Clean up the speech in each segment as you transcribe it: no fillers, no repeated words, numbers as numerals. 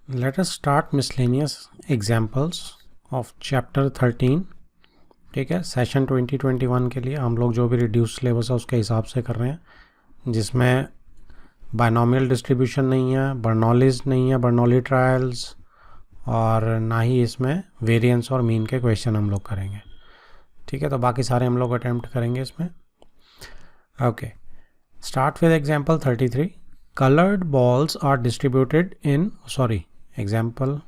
Let us start miscellaneous examples of chapter 13. ठीक है, session 2021 के लिए हम लोग जो भी रिड्यूस सिलेबस है उसके हिसाब से कर रहे हैं, जिसमें बायनॉमियल डिस्ट्रीब्यूशन नहीं है, बर्नौलीज नहीं है, बर्नौली ट्रायल्स, और ना ही इसमें वेरिएंस और मीन के क्वेश्चन हम लोग करेंगे. ठीक है, तो बाकी सारे हम लोग अटैम्प्ट करेंगे इसमें. Okay, start with example 33. Coloured balls are distributed in example,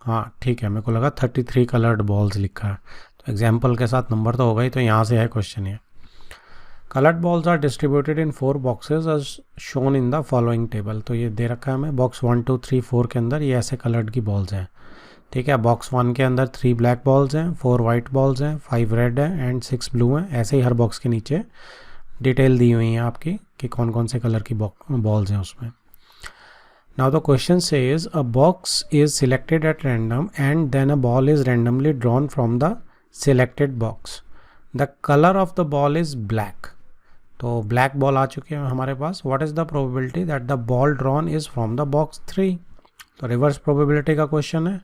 हाँ ठीक है, मेरे को लगा 33 कलर्ड बॉल्स लिखा है, तो एग्जाम्पल के साथ नंबर तो होगा ही, तो यहाँ से है क्वेश्चन. ये coloured balls are distributed in 4 boxes as shown in the following table. तो ये दे रखा है हमें बॉक्स 1 2 3 4 के अंदर ये ऐसे कलर्ड की बॉल्स हैं. ठीक है, बॉक्स 1 के अंदर 3 ब्लैक बॉल्स हैं, 4 वाइट बॉल्स हैं, 5 रेड हैं एंड 6 ब्लू हैं. ऐसे ही हर बॉक्स के नीचे डिटेल दी हुई है आपकी कि कौन कौन से कलर की बॉल्स हैं उसमें. Now the question says a box is selected at random and then a ball is randomly drawn from the selected box. The color of the ball is black. तो black ball आ चुके हैं हमारे पास. What is the probability that the ball drawn is from the box 3? तो reverse probability का question है.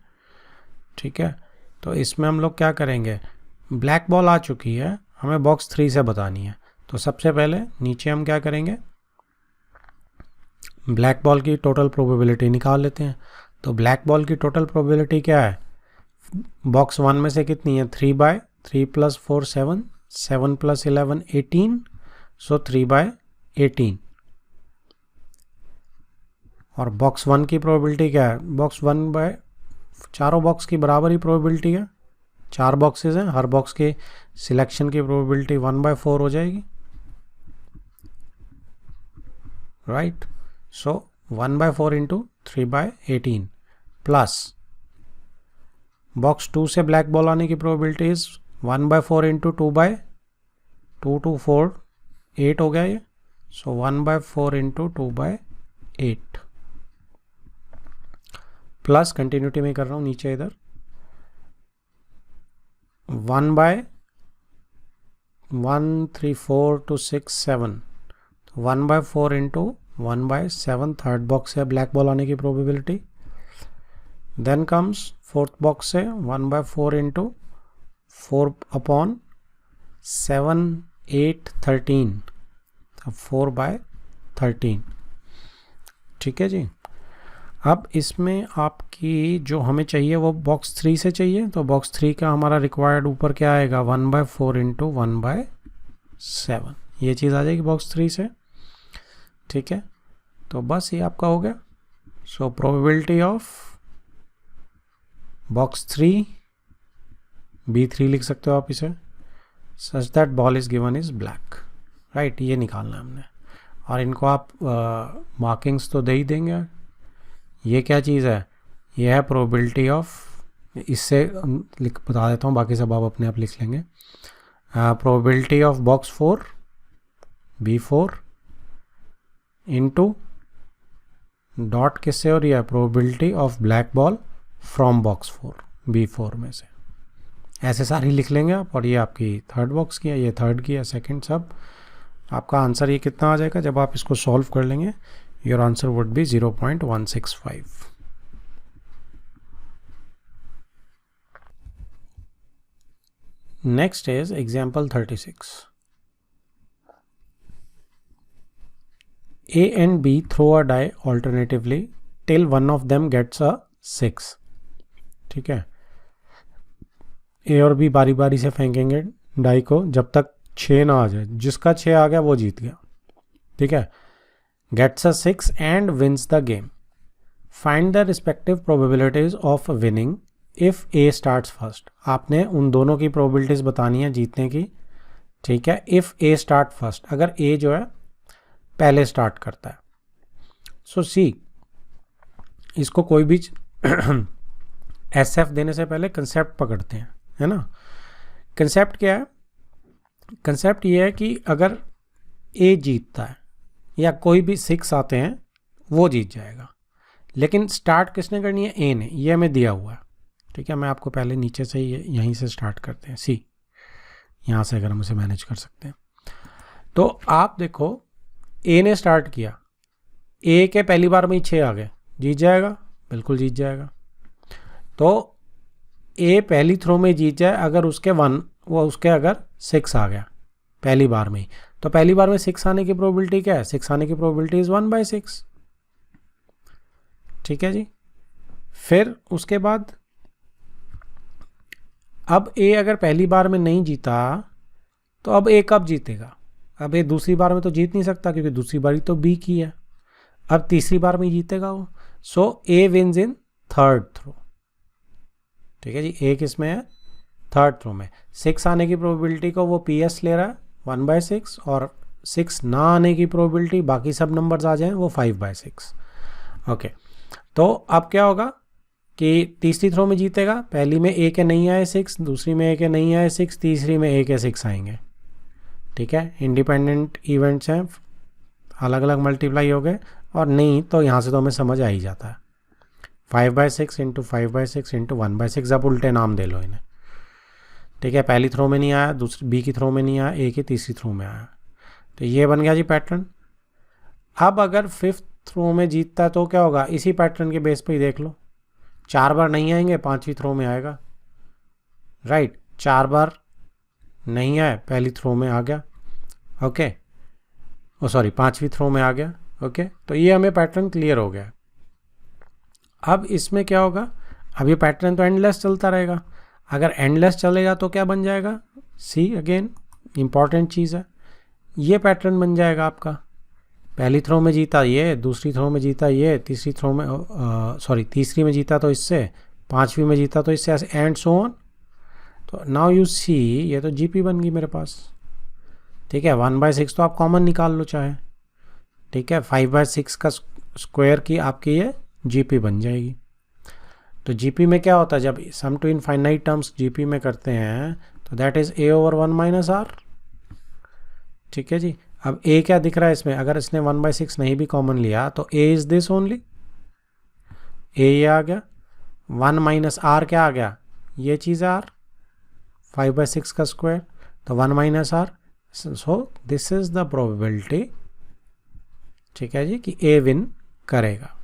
ठीक है, तो इसमें हम लोग क्या करेंगे, black ball आ चुकी है, हमें box 3 से बतानी है. तो सबसे पहले नीचे हम क्या करेंगे, ब्लैक बॉल की टोटल प्रोबेबिलिटी निकाल लेते हैं. तो ब्लैक बॉल की टोटल प्रोबेबिलिटी क्या है, बॉक्स 1 में से कितनी है, 3/3 + 4 7, 7 + 11 18, सो 3/18. और बॉक्स 1 की प्रोबेबिलिटी क्या है, बॉक्स 1 बाय चारों बॉक्स की बराबर ही प्रोबेबिलिटी है, 4 बॉक्सेस हैं, हर बॉक्स के सिलेक्शन की प्रोबेबिलिटी 1/4 हो जाएगी. Right, so 1/4 into 3/18 plus box 2 से ब्लैक बॉल आने की प्रोबेबिलिटी इज 1/4 into 2/2 2 4 8 हो गया ये. सो 1/4 into 2/8 प्लस कंटिन्यूटी में कर रहा हूँ नीचे इधर 1/1 3 4 2 6 7, 1/4 into 1/7 थर्ड बॉक्स से ब्लैक बॉल आने की probability. Then comes fourth box से 1/4 into 4/7 8 13, 4/13. ठीक है जी. अब इसमें आपकी जो हमें चाहिए वो बॉक्स 3 से चाहिए, तो बॉक्स 3 का हमारा रिक्वायर्ड ऊपर क्या आएगा, 1/4 into 1/7, ये चीज़ आ जाएगी बॉक्स 3 से. ठीक है, तो बस ये आपका हो गया. सो प्रोबेबिलिटी ऑफ बॉक्स 3 B3 लिख सकते हो आप इसे, such that ball is given is black. Right, ये निकालना है हमने, और इनको आप मार्किंग्स तो दे ही देंगे. ये क्या चीज़ है, ये है प्रोबेबिलिटी ऑफ, इससे बता देता हूँ, बाकी सब आप अपने आप लिख लेंगे. Probability of box 4 B4 into dot किससे हो रही है, probability of black ball from box 4 B4 में से. ऐसे सारी लिख लेंगे आप, और ये आपकी थर्ड बॉक्स की है, ये थर्ड की है, सेकंड, सब आपका आंसर ये कितना आ जाएगा जब आप इसको सॉल्व कर लेंगे. Your answer would be 0.165. Next is example 36. A and B throw a die alternatively till one of them gets a 6. ठीक है, A और B बारी बारी से फेंकेंगे डाई को जब तक 6 ना आ जाए, जिसका 6 आ गया वो जीत गया. ठीक है, gets a 6 and wins the game. Find the respective probabilities of winning if A starts first. आपने उन दोनों की probabilities बतानी है जीतने की. ठीक है, if A start first, अगर A जो है पहले स्टार्ट करता है. सो सी, इसको कोई भी SF देने से पहले कंसेप्ट पकड़ते हैं, है ना. कंसेप्ट क्या है, कंसेप्ट ये है कि अगर A जीतता है या कोई भी 6 आते हैं वो जीत जाएगा, लेकिन स्टार्ट किसने करनी है, A ने. ये हमें दिया हुआ है. ठीक है, मैं आपको पहले नीचे से यहीं से स्टार्ट करते हैं, सी यहाँ से अगर हम उसे मैनेज कर सकते हैं. तो आप देखो, ए ने स्टार्ट किया, ए के पहली बार में ही 6 आ गए, जीत जाएगा. बिल्कुल जीत जाएगा। तो ए पहली थ्रो में जीत जाए अगर उसके 1 वो उसके अगर 6 आ गया पहली बार में ही, तो पहली बार में 6 आने की प्रोबेबिलिटी क्या है? 6 आने की प्रोबेबिलिटी इज़ 1/6। ठीक है जी। फिर उसके बाद अब ए अगर पहली बार में नहीं जीता तो अब ए कब जीतेगा? अब ए दूसरी बार में तो जीत नहीं सकता क्योंकि दूसरी बारी तो बी की है। अब तीसरी बार में जीतेगा वो। सो ए विन्स इन थर्ड थ्रो। ठीक है जी। ए किस में है? थर्ड थ्रो में। 6 आने की प्रोबेबिलिटी को वो पी एस ले रहा है 1/6, और 6 ना आने की प्रोबेबिलिटी बाकी सब नंबर्स आ जाएं वो 5/6। ओके, तो अब क्या होगा कि तीसरी थ्रो में जीतेगा। पहली में ए के नहीं आए 6, दूसरी में ए के नहीं आए 6, तीसरी में ए के 6 आएंगे। ठीक है, इंडिपेंडेंट इवेंट्स हैं, अलग अलग मल्टीप्लाई हो गए, और नहीं तो यहाँ से तो हमें समझ आ ही जाता है। 5/6 इंटू 5/6 इंटू 1/6, अब उल्टे नाम दे लो इन्हें। ठीक है, पहली थ्रो में नहीं आया, दूसरी बी की थ्रो में नहीं आया, ए की तीसरी थ्रो में आया। तो ये बन गया जी पैटर्न। अब अगर 5th थ्रो में जीतता है तो क्या होगा? इसी पैटर्न के बेस पे ही देख लो, 4 बार नहीं आएंगे, 5वीं थ्रो में आएगा। राइट, 4 बार नहीं आए, पहली थ्रो में आ गया। ओके, ओ सॉरी 5वीं थ्रो में आ गया। ओके, तो ये हमें पैटर्न क्लियर हो गया। अब इसमें क्या होगा? अब ये पैटर्न तो एंडलेस चलता रहेगा। अगर एंडलेस चलेगा तो क्या बन जाएगा? सी अगेन इंपॉर्टेंट चीज़ है, ये पैटर्न बन जाएगा आपका। पहली थ्रो में जीता ये, दूसरी थ्रो में जीता ये, तीसरी थ्रो में तीसरी में जीता तो इससे, 5वीं में जीता तो इससे, ऐसे एंड सो ऑन। तो नाउ यू सी, ये तो जीपी बन गई मेरे पास। ठीक है, 1/6 तो आप कॉमन निकाल लो चाहे। ठीक है, 5/6 का स्क्वायर की आपकी ये जीपी बन जाएगी। तो जीपी में क्या होता है? जब सम टू इनफाइनाइट टर्म्स जीपी में करते हैं तो दैट इज a/1 - r। ठीक है जी। अब a क्या दिख रहा है इसमें? अगर इसने 1/6 नहीं भी कॉमन लिया तो a is this only, a ये आ गया। 1 - r क्या आ गया? ये चीज़ है r, 5/6 का स्क्वायर, तो 1 - r। So this is the probability. ठीक है जी, कि a विन करेगा।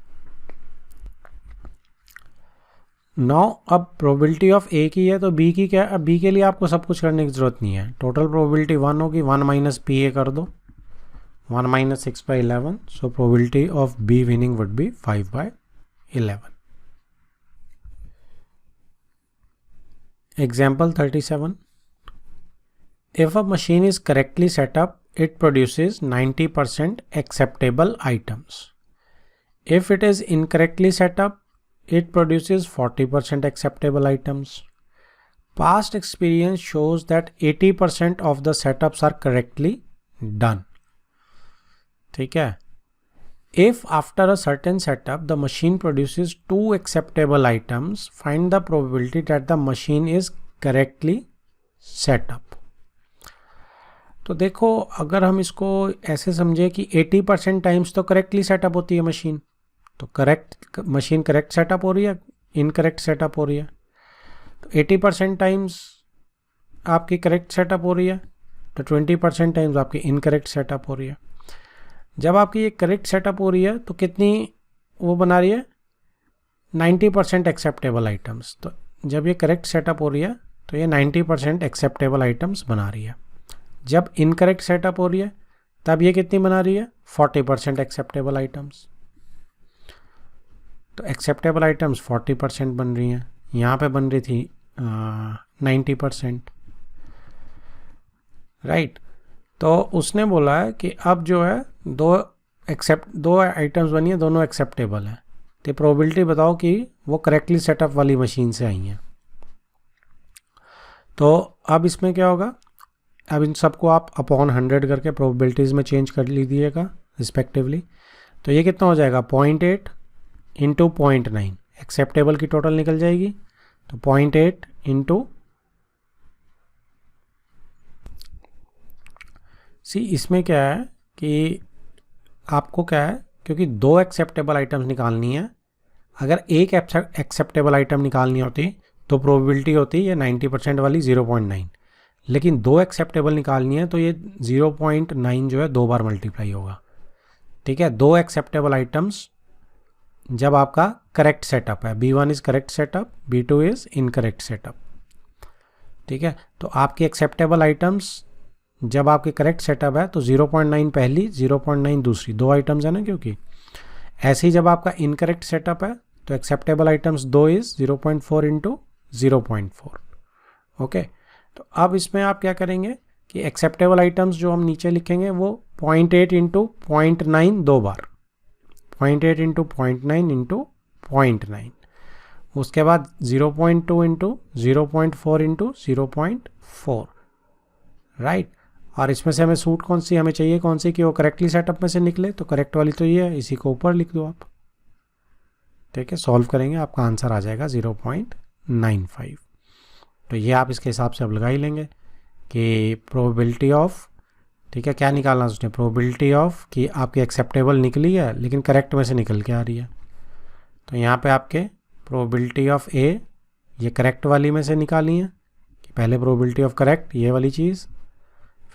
नौ अब प्रोबेबिलिटी ऑफ ए की है तो बी की क्या? अब बी के लिए आपको सब कुछ करने की ज़रूरत नहीं है। टोटल प्रोबेबिलिटी 1 होगी, 1 - PA कर दो, 1 - 6/11। सो probability of be winning would be 5/11। Example 37, if a machine is correctly setup it produces 90% acceptable items. If it is incorrectly set up, it produces 40% acceptable items. Past experience shows that 80% of the setups are correctly done. ठीक है, if after a certain setup the machine produces 2 acceptable items, find the probability that the machine is correctly set up. तो देखो, अगर हम इसको ऐसे समझे कि 80% टाइम्स तो करेक्टली सेटअप होती है मशीन, तो करेक्ट मशीन करेक्ट सेटअप हो रही है, इनकरेक्ट सेटअप हो रही है। तो 80% टाइम्स आपकी करेक्ट सेटअप हो रही है, तो 20% टाइम्स आपकी इनकरेक्ट सेटअप हो रही है। जब आपकी ये करेक्ट सेटअप हो रही है तो कितनी वो बना रही है? 90% एक्सेप्टेबल आइटम्स। तो जब ये करेक्ट सेटअप हो रही है तो ये 90% एक्सेप्टेबल आइटम्स बना रही है। जब इनकरेक्ट सेटअप हो रही है तब ये कितनी बना रही है? 40% एक्सेप्टेबल आइटम्स। तो एक्सेप्टेबल आइटम्स 40% बन रही हैं, यहाँ पे बन रही थी 90%। राइट, तो उसने बोला है कि अब जो है दो आइटम्स बनी है, दोनों एक्सेप्टेबल हैं, तो प्रोबेबिलिटी बताओ कि वो करेक्टली सेटअप वाली मशीन से आई हैं। तो अब इसमें क्या होगा? अब इन सबको आप अपॉन 100 करके प्रोबेबिलिटीज़ में चेंज कर लीजिएगा रिस्पेक्टिवली। तो ये कितना हो जाएगा? 0.8 इंटू 0.9, एक्सेप्टेबल की टोटल निकल जाएगी। तो 0.8 इंटू सी, इसमें क्या है कि आपको क्या है, क्योंकि 2 एक्सेप्टेबल आइटम्स निकालनी है, अगर एक एक्सेप्टेबल आइटम निकालनी होती तो प्रोबेबिलिटी होती ये 90% वाली 0.9, लेकिन 2 एक्सेप्टेबल निकालनी है तो ये 0.9 जो है 2 बार मल्टीप्लाई होगा। ठीक है, 2 एक्सेप्टेबल आइटम्स जब आपका करेक्ट सेटअप है, B1 is correct setup, B2 is incorrect setup. ठीक है, तो आपकी एक्सेप्टेबल आइटम्स जब आपके करेक्ट सेटअप है तो 0.9 पहली, 0.9 दूसरी, दो आइटम्स है ना, क्योंकि ऐसे ही जब आपका इनकरेक्ट सेटअप है तो acceptable items 2 is 0.4 into 0.4। Okay, तो अब इसमें आप क्या करेंगे कि एक्सेप्टेबल आइटम्स जो हम नीचे लिखेंगे वो 0.8 इंटू 0.9 दो बार, 0.8 इंटू 0.9 इंटू 0.9, उसके बाद 0.2 इंटू 0.4 इंटू 0.4, राइट। और इसमें से हमें सूट कौन सी हमें चाहिए, कौन सी कि वो करेक्टली सेटअप में से निकले, तो करेक्ट वाली तो ये है, इसी को ऊपर लिख दो आप। ठीक है, सॉल्व करेंगे आपका आंसर आ जाएगा 0.95। तो ये आप इसके हिसाब से अब लगा ही लेंगे कि प्रोबेबिलिटी ऑफ, ठीक है, क्या निकालना उसने, प्रोबेबिलिटी ऑफ कि आपकी एक्सेप्टेबल निकली है लेकिन करेक्ट में से निकल के आ रही है। तो यहाँ पे आपके प्रोबेबिलिटी ऑफ ए ये करेक्ट वाली में से निकाली है कि पहले प्रोबेबिलिटी ऑफ करेक्ट ये वाली चीज़,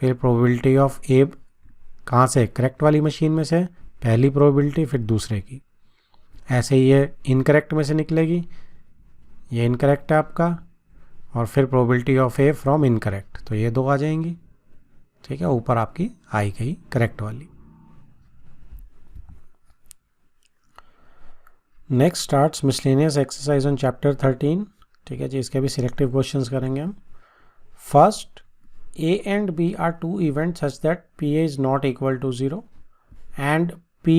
फिर प्रोबेबिलिटी ऑफ ए कहाँ से, करेक्ट वाली मशीन में से पहली प्रोबेबिलिटी, फिर दूसरे की। ऐसे ही ये इनकरेक्ट में से निकलेगी, ये इनकरेक्ट है आपका, और फिर probability of A from incorrect, तो ये दो आ जाएंगी। ठीक है, ऊपर आपकी आई गई करेक्ट वाली। Next starts miscellaneous exercise on chapter 13। ठीक है जी, इसके भी सिलेक्टिव क्वेश्चंस करेंगे हम। First, A and B are two events such that PA is not equal to 0 and P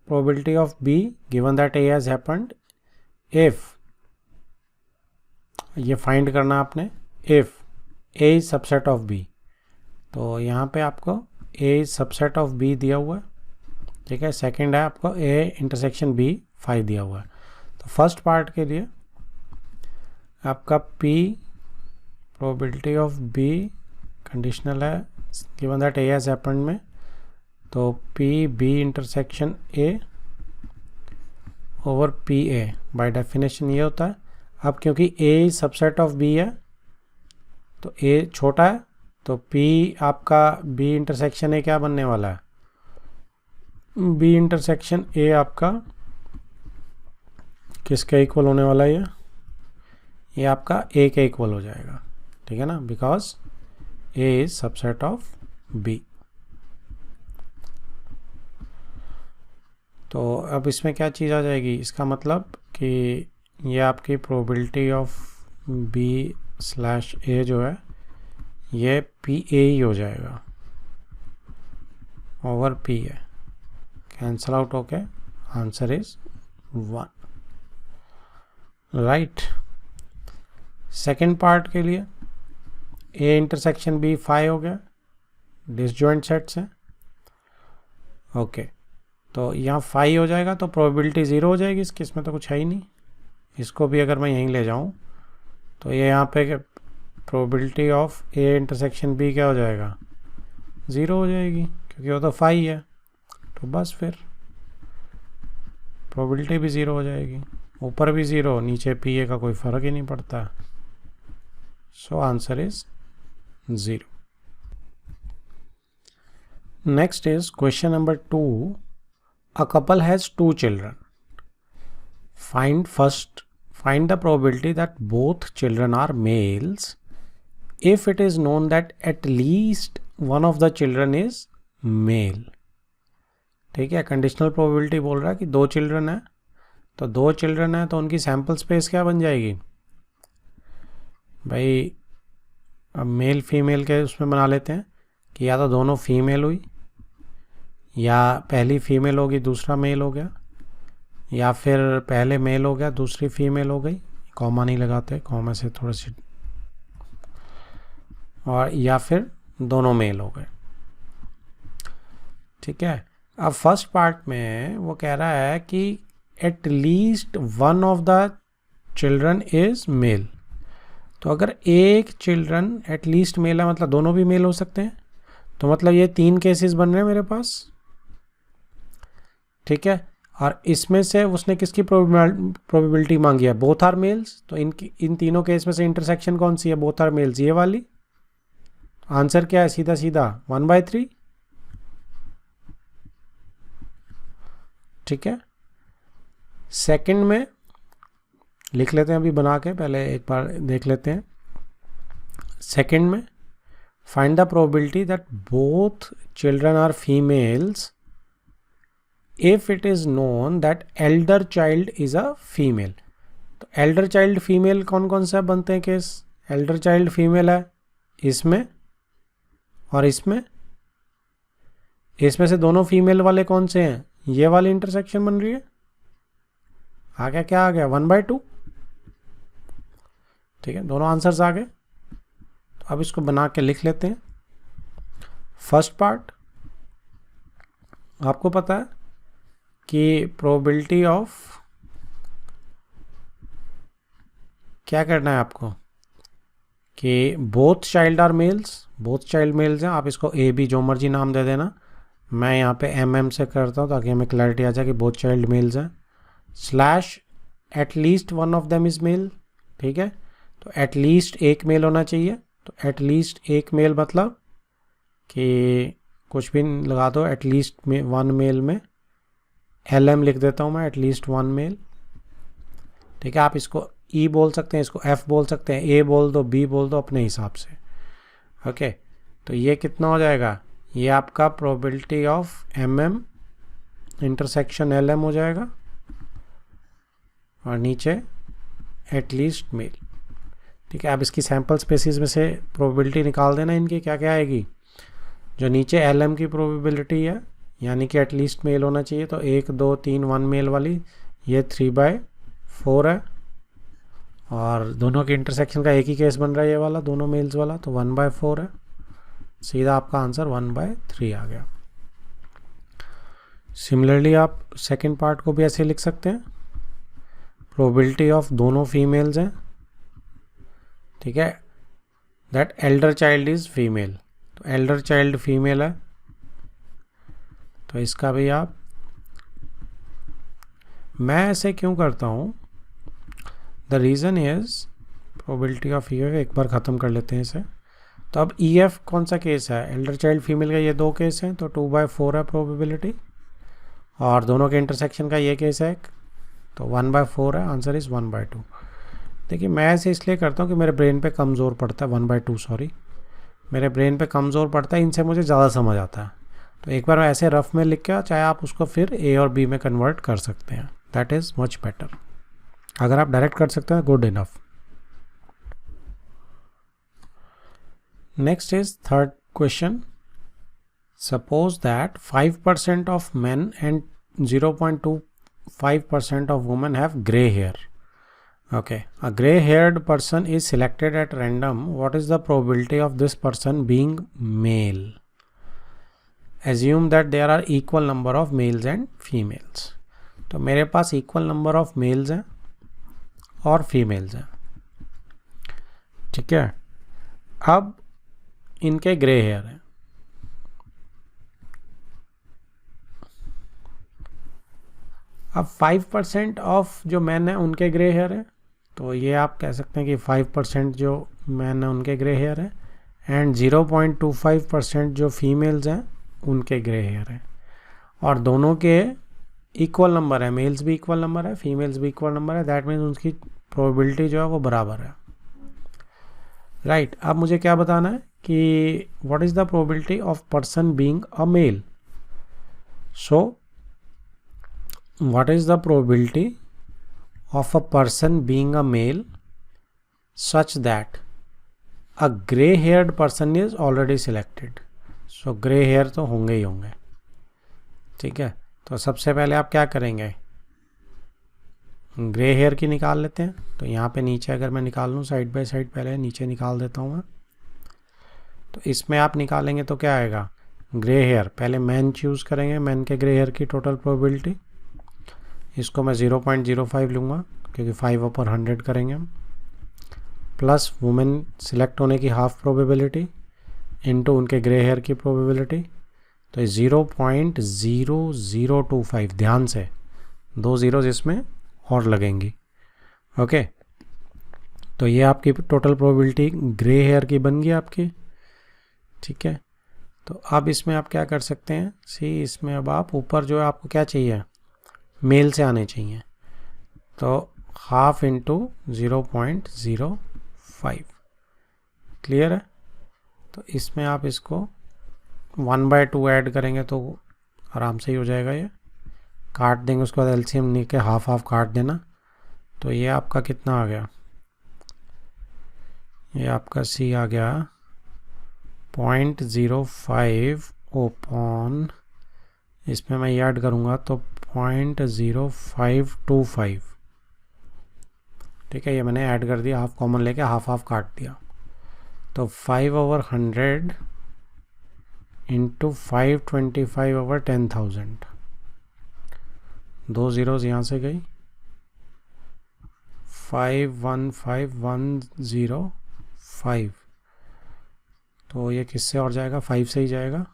probability of B given that A has happened if, ये find करना आपने, if A is subset of B। तो यहाँ पे आपको A is subset of B दिया हुआ है। ठीक है, सेकंड है आपको A इंटरसेक्शन B 5 दिया हुआ है। तो फर्स्ट पार्ट के लिए आपका P probability of B conditional है given that A has happened में, तो P B intersection A over PA by definition ये होता है। अब क्योंकि A सबसेट ऑफ B है तो A छोटा है, तो P आपका B इंटरसेक्शन A क्या बनने वाला है, B इंटरसेक्शन A आपका किसके इक्वल होने वाला है, ये आपका A के इक्वल हो जाएगा। ठीक है ना, because A is subset of B। तो अब इसमें क्या चीज़ आ जाएगी, इसका मतलब कि ये आपकी probability of B slash A जो है ये PA ही हो जाएगा ओवर PA, कैंसल आउट होके answer is 1, right. Second part के लिए A इंटरसेक्शन B 5 हो गया, डिसजॉइंट सेट्स हैं। ओके, तो यहाँ 5 हो जाएगा तो प्रोबेबिलिटी 0 हो जाएगी इसकी, इसमें तो कुछ है ही नहीं। इसको भी अगर मैं यहीं ले जाऊँ तो ये यहाँ पे probability of A intersection B क्या हो जाएगा, 0 हो जाएगी, क्योंकि वो तो 5 है। तो बस फिर प्रोबेबिलिटी भी 0 हो जाएगी, ऊपर भी 0, नीचे PA का कोई फ़र्क ही नहीं पड़ता। सो answer is 0. Next is question number 2. A couple has 2 children. Find the probability that both children are males if it is known that at least one of the children is male. ठीक है, conditional probability बोल रहा है कि 2 children है, तो 2 children है तो उनकी सैम्पल स्पेस क्या बन जाएगी भाई, अब मेल फीमेल के उसमें बना लेते हैं कि या तो दोनों फीमेल हुई, या पहली फीमेल होगी दूसरा मेल हो गया, या फिर पहले मेल हो गया दूसरी फीमेल हो गई, कॉमा नहीं लगाते, कॉमा से थोड़ी सी, और या फिर दोनों मेल हो गए। ठीक है, अब फर्स्ट पार्ट में वो कह रहा है कि at least one of the children is male. तो अगर एक चिल्ड्रन एट लीस्ट मेल है मतलब दोनों भी मेल हो सकते हैं, तो मतलब ये 3 केसेस बन रहे हैं मेरे पास। ठीक है, और इसमें से उसने किसकी प्रोबेबिलिटी मांगी है, बोथ आर मेल्स, तो इन तीनों केस में से इंटरसेक्शन कौन सी है, बोथ आर मेल्स, ये वाली। आंसर क्या है, सीधा सीधा 1/3। ठीक है, सेकंड में लिख लेते हैं, अभी बना के पहले एक बार देख लेते हैं। सेकंड में find the probability that both children are females if it is known that elder child is a female. तो एल्डर चाइल्ड फीमेल कौन कौन सा बनते हैं केस? एल्डर चाइल्ड फीमेल है इसमें और इसमें से दोनों फीमेल वाले कौन से हैं? ये वाली इंटरसेक्शन बन रही है। आ गया, क्या आ गया? 1/2। ठीक है, दोनों आंसर्स आ गए। तो अब इसको बना के लिख लेते हैं। फर्स्ट पार्ट आपको पता है कि प्रोबेबिलिटी ऑफ, क्या करना है आपको कि both child are males, both child males हैं। आप इसको ए बी जो मर्जी नाम दे देना। मैं यहाँ पे एम से करता हूँ ताकि हमें क्लैरिटी आ जाए कि बोथ चाइल्ड मेल्स हैं। Slash at least one of them is male. ठीक है, तो एटलीस्ट एक मेल होना चाहिए। तो एटलीस्ट एक मेल मतलब कि कुछ भी लगा दो, एटलीस्ट में वन मेल में LM लिख देता हूँ मैं, एटलीस्ट वन मेल। ठीक है, आप इसको E बोल सकते हैं, इसको F बोल सकते हैं, A बोल दो, B बोल दो अपने हिसाब से। ओके, तो ये कितना हो जाएगा? ये आपका probability of MM intersection LM हो जाएगा और नीचे एटलीस्ट मेल। ठीक है, अब इसकी सैम्पल स्पेसिस में से प्रोबेबिलिटी निकाल देना। इनकी क्या क्या आएगी? जो नीचे LM की प्रोबेबिलिटी है यानी कि एटलीस्ट मेल होना चाहिए, तो 1 2 3 1 मेल वाली ये 3/4 है। और दोनों के इंटरसेक्शन का एक ही केस बन रहा है ये वाला, दोनों मेल्स वाला, तो 1/4 है। सीधा आपका आंसर 1/3 आ गया। सिमिलरली आप सेकंड पार्ट को भी ऐसे लिख सकते हैं। प्रोबेबिलिटी ऑफ दोनों फीमेल्स हैं, ठीक है, that elder child is female. तो एल्डर चाइल्ड फीमेल है, तो इसका भी आप, मैं ऐसे क्यों करता हूँ? The reason is probability of EF, एक बार ख़त्म कर लेते हैं इसे। तो अब EF कौन सा केस है? एल्डर चाइल्ड फीमेल का ये 2 केस हैं, तो 2/4 है प्रोबेबिलिटी। और दोनों के इंटरसेक्शन का ये केस है, तो 1/4 है। Answer is 1/2। देखिए, मैं ऐसे इसलिए करता हूँ कि मेरे ब्रेन पे कम जोर पड़ता है। 1/2 सॉरी, मेरे ब्रेन पे कम जोर पड़ता है, इनसे मुझे ज़्यादा समझ आता है। तो एक बार ऐसे रफ में लिख के, चाहे आप उसको फिर A और B में कन्वर्ट कर सकते हैं। That is much better. अगर आप डायरेक्ट कर सकते हैं, good enough. Next is third question. Suppose that 5% of men and 0.25% of women have grey hair. Okay, a gray-haired person is selected at random. What is the probability of this person being male? Assume that there are equal number of males and females. तो मेरे पास equal number of males हैं और females हैं। ठीक है, अब इनके grey hair हैं। अब 5% ऑफ जो मैन है उनके ग्रे हेयर है, तो ये आप कह सकते हैं कि 5% जो मैन है उनके ग्रे हेयर है, एंड 0.25% जो फीमेल्स हैं उनके ग्रे हेयर है। और दोनों के इक्वल नंबर है, मेल्स भी इक्वल नंबर है, फीमेल्स भी इक्वल नंबर है। दैट मीन्स उनकी प्रोबेबिलिटी जो है वो बराबर है। राइट, अब मुझे क्या बताना है कि what is the probability of person being a male. So what is the probability of a person being a male such that a gray haired person is already selected? So gray hair तो होंगे ही होंगे। ठीक है, तो सबसे पहले आप क्या करेंगे? ग्रे हेयर की निकाल लेते हैं। तो यहाँ पे नीचे अगर मैं निकाल लूँ साइड बाय साइड, पहले नीचे निकाल देता हूँ मैं। तो इसमें आप निकालेंगे तो क्या आएगा? ग्रे हेयर, पहले मैन चूज़ करेंगे, मैन के ग्रे हेयर की टोटल प्रोबेबिलिटी, इसको मैं 0.05 लूँगा क्योंकि 5/100 करेंगे हम, प्लस वुमेन सिलेक्ट होने की हाफ प्रोबेबिलिटी इनटू उनके ग्रे हेयर की प्रोबेबिलिटी, तो 0.0025, ध्यान से 2 ज़ीरोज़ इसमें और लगेंगी। ओके, तो ये आपकी टोटल प्रोबेबिलिटी ग्रे हेयर की बन गई आपकी। ठीक है, तो अब इसमें आप क्या कर सकते हैं? इसमें अब आप ऊपर जो है आपको क्या चाहिए? मेल से आने चाहिए। तो हाफ इंटू 0.05, क्लियर है। तो इसमें आप इसको 1/2 ऐड करेंगे तो आराम से ही हो जाएगा, ये काट देंगे, उसके बाद एलसीएम लेके हाफ हाफ काट देना। तो ये आपका कितना आ गया, ये आपका सी आ गया 0.05 ओपन, इसमें मैं ऐड करूँगा तो 0.0525, ठीक है। ये मैंने ऐड कर दिया, हाफ कॉमन लेके हाफ हाफ काट दिया। तो 5/100 इंटू 525/10,000, 2 zeros यहाँ से गई, 515,105। तो ये किससे और जाएगा, 5 से ही जाएगा,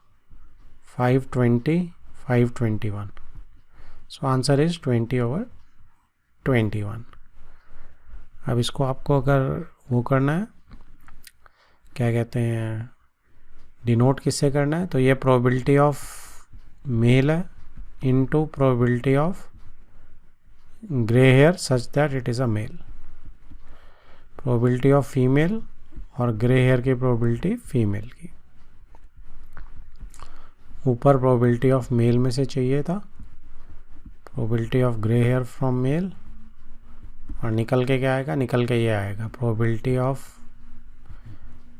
520, 521। सो आंसर इज 20/21। अब इसको आपको अगर वो करना है, क्या कहते हैं, डिनोट किससे करना है, तो ये प्रोबेबिलिटी ऑफ मेल है into probability of grey hair such that it is a male, probability of female और ग्रे हेयर की प्रोबेबिलिटी फीमेल की। ऊपर प्रोबेबिलिटी ऑफ मेल में से चाहिए था, probability of grey hair from male, और निकल के क्या आएगा, निकल के ये आएगा probability of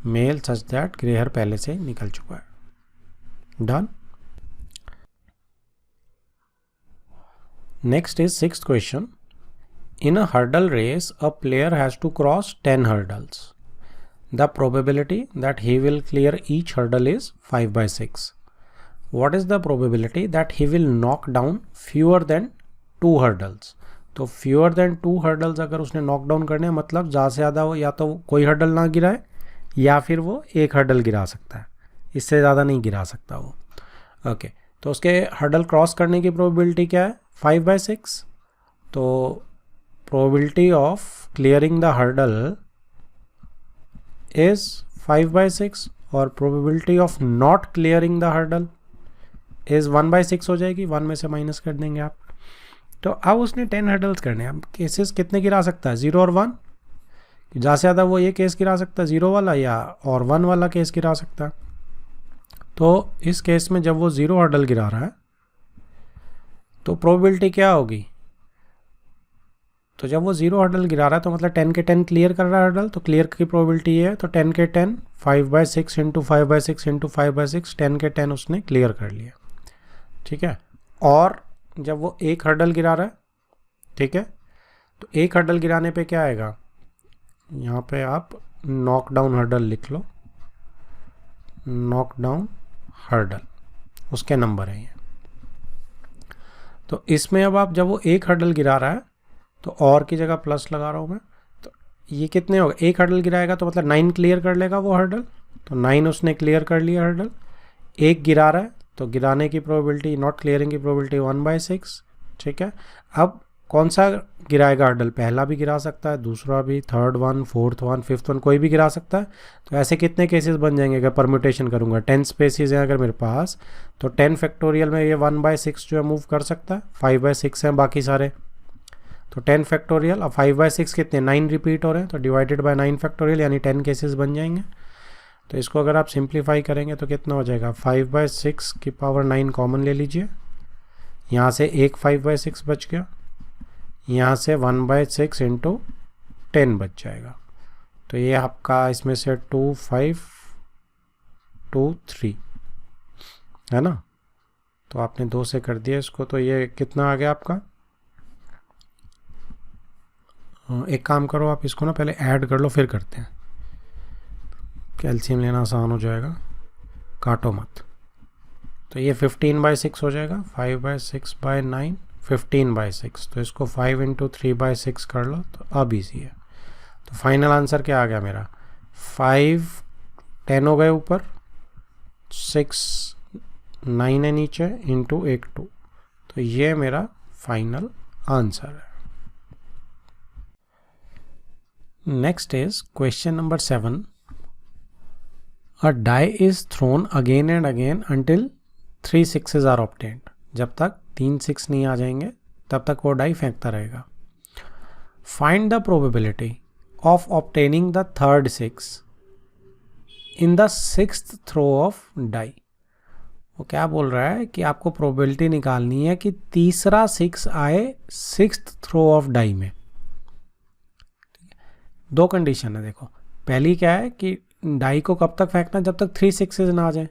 male such that grey hair पहले से निकल चुका है। Done. Next is 6th question. In a hurdle race, a player has to cross 10 hurdles. The probability that he will clear each hurdle is 5/6. What is the probability that he will knock down fewer than 2 hurdles? तो fewer than 2 hurdles अगर उसने knock down करने, मतलब ज़्यादा से ज़्यादा वो या तो कोई हर्डल ना गिराए या फिर वो एक हर्डल गिरा सकता है, इससे ज़्यादा नहीं गिरा सकता वो। ओके, तो उसके हर्डल क्रॉस करने की प्रोबेबिलिटी क्या है, 5/6। तो probability of clearing the hurdle is 5/6 और probability of not clearing the hurdle is 1/6 हो जाएगी, 1 में से माइनस कर देंगे आप। तो अब उसने 10 हर्डल्स करने हैं, अब केसेस कितने गिरा सकता है, 0 और 1, ज़्यादा से ज़्यादा वो ये केस गिरा सकता है 0 वाला, या और 1 वाला केस गिरा सकता है। तो इस केस में जब वो 0 हर्डल गिरा रहा है तो प्रोबेबिलिटी क्या होगी, तो जब वो 0 हर्डल गिरा रहा है तो मतलब 10 के 10 क्लियर कर रहा है हर्डल, तो क्लियर की प्रोबेबिलिटी ये है, तो 10 के 10 5/6 इंटू 5/6 इंटू 5/6, 10 के 10 उसने क्लियर कर लिया, ठीक है। और जब वो एक हर्डल गिरा रहा है, ठीक है, तो एक हर्डल गिराने पे क्या आएगा, यहाँ पे आप नॉकडाउन हर्डल लिख लो, नॉकडाउन हर्डल उसके नंबर है ये। तो इसमें अब आप जब वो एक हर्डल गिरा रहा है तो और की जगह प्लस लगा रहा हूँ मैं, तो ये कितने होगा, एक हर्डल गिराएगा तो मतलब 9 क्लियर कर लेगा वो हर्डल, तो 9 उसने क्लियर कर लिया हर्डल। एक गिरा रहा है तो गिराने की प्रोबेबिलिटी, नॉट क्लियरिंग की प्रोबेबिलिटी 1/6, ठीक है। अब कौन सा गिराएगा हर्डल, पहला भी गिरा सकता है, दूसरा भी, third one, fourth one, fifth one, कोई भी गिरा सकता है। तो ऐसे कितने केसेस बन जाएंगे अगर परम्यूटेशन करूँगा, 10 स्पेसिस हैं अगर मेरे पास, तो 10 फैक्टोरियल में ये 1/6 जो है मूव कर सकता है, 5/6 हैं बाकी सारे, तो 10 फैक्टोरियल। अब 5/6 कितने, 9 रिपीट हो रहे हैं, तो डिवाइडेड बाय 9 फैक्टोरियल यानी 10 केसेस बन जाएंगे। तो इसको अगर आप सिंप्लीफाई करेंगे तो कितना हो जाएगा, 5/6 की पावर 9 कॉमन ले लीजिए, यहाँ से एक 5/6 बच गया, यहाँ से 1/6 इंटू 10 बच जाएगा। तो ये आपका इसमें से 2523 है ना, तो आपने 2 से कर दिया इसको, तो ये कितना आ गया आपका, एक काम करो आप इसको ना पहले ऐड कर लो फिर करते हैं, कैल्शियम लेना आसान हो जाएगा, काटो मत। तो ये 15/6 हो जाएगा, 5/6/9 15/6, तो इसको 5 इंटू 3/6 कर लो, तो अब ईजी है। तो फाइनल आंसर क्या आ गया मेरा, 5 10 हो गए ऊपर, 6 9 है नीचे, इंटू 1 2, तो ये मेरा फाइनल आंसर है। Next is question number 7। A die is thrown again and again until 3 6s are obtained. जब तक 3 6 नहीं आ जाएंगे तब तक वो डाई फेंकता रहेगा। Find the probability of obtaining the third 6 in the 6th throw of die. वो क्या बोल रहा है कि आपको प्रोबेबिलिटी निकालनी है कि तीसरा 6 आए 6th थ्रो ऑफ डाई में। दो कंडीशन है देखो, पहली क्या है कि डाई को कब तक फेंकना, जब तक 3 6 ना आ जाए।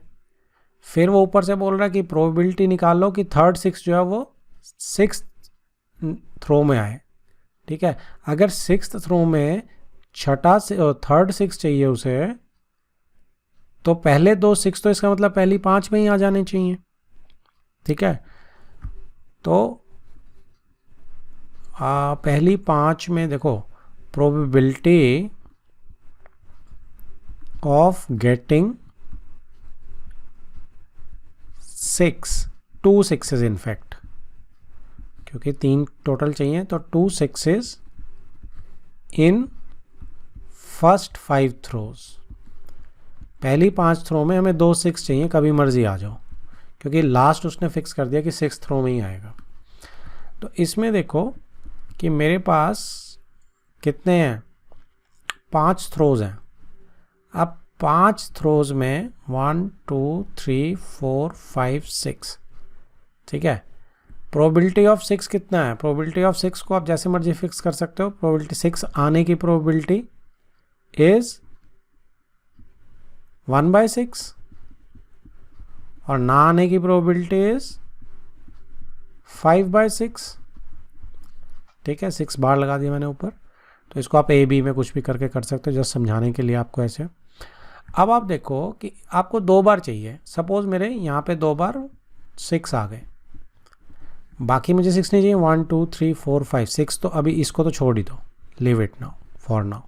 फिर वो ऊपर से बोल रहा है कि प्रोबेबिलिटी निकाल लो कि थर्ड 6 जो है वो 6th थ्रो में आए। ठीक है, अगर 6th थ्रो में थर्ड 6 चाहिए उसे, तो पहले 2 6 तो इसका मतलब पहली 5 में ही आ जाने चाहिए। ठीक है, तो पहली 5 में देखो probability of getting 2 6 in fact, क्योंकि 3 टोटल चाहिए तो 2 6 इन फर्स्ट 5 थ्रोज। पहली 5 थ्रो में हमें 2 6 चाहिए, कभी मर्जी आ जाओ, क्योंकि लास्ट उसने फिक्स कर दिया कि 6th थ्रो में ही आएगा। तो इसमें देखो कि मेरे पास कितने हैं, 5 थ्रोज हैं। अब 5 थ्रोज में 1 2 3 4 5 6, ठीक है। प्रोबेबिलिटी ऑफ 6 कितना है, प्रोबेबिलिटी ऑफ 6 को आप जैसे मर्जी फिक्स कर सकते हो। प्रोबेबिलिटी 6 आने की प्रोबेबिलिटी इज 1/6 और ना आने की प्रोबेबिलिटी इज 5/6। ठीक है, 6 बार लगा दिया मैंने ऊपर, तो इसको आप ए बी में कुछ भी करके कर सकते हो, जस्ट समझाने के लिए आपको ऐसे। अब आप देखो कि आपको 2 बार चाहिए, सपोज मेरे यहाँ पे 2 बार 6 आ गए, बाकी मुझे 6 नहीं चाहिए, 1 2 3 4 5 6, तो अभी इसको तो छोड़ ही दो, leave it now for now.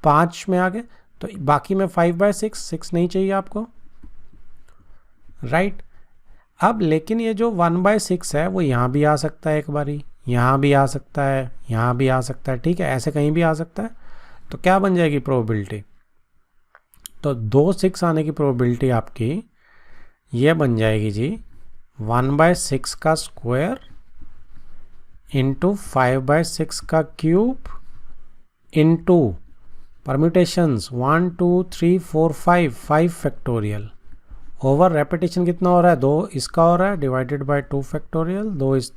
5 में आ गए तो बाकी में 5/6, 6 नहीं चाहिए आपको, राइट। अब लेकिन ये जो 1/6 है वो यहाँ भी आ सकता है, एक बारी यहाँ भी आ सकता है, यहाँ भी आ सकता है, ठीक है, ऐसे कहीं भी आ सकता है। तो क्या बन जाएगी प्रोबेबिलिटी, तो 2 6 आने की प्रोबेबिलिटी आपकी ये बन जाएगी जी 1/6 का स्क्वायर इंटू 5/6 का cube into permutations 1 2 3 4 5 factorial over repetition कितना हो रहा है, 2 इसका हो रहा है डिवाइडेड बाय 2 फैक्टोरियल,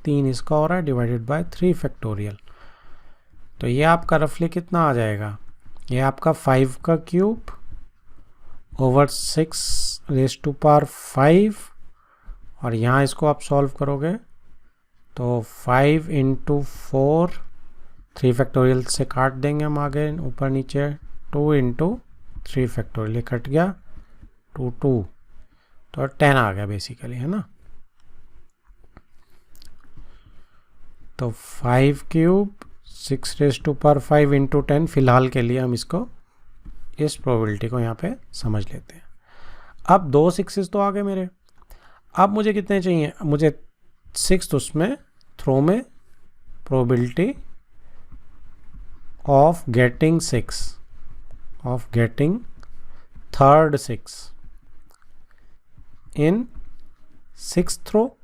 3 इसका हो रहा है डिवाइडेड बाय 3 फैक्टोरियल। तो ये आपका रफली कितना आ जाएगा, ये आपका 5 का क्यूब ओवर 6⁵ और यहाँ इसको आप सॉल्व करोगे तो 5 इंटू 4, 3 फैक्टोरियल से काट देंगे हम आगे ऊपर नीचे, 2 इंटू 3 फैक्टोरियल, ये कट गया 2 2, तो 10 आ गया बेसिकली, है ना। तो 5 क्यूब 6⁵ इंटू 10, फिलहाल के लिए हम इसको इस प्रोबेबिलिटी को यहाँ पे समझ लेते हैं। अब 2 6 तो आ गए मेरे, अब मुझे कितने चाहिए, मुझे 6th उसमें थ्रो में probability of getting third 6 in 6th throw.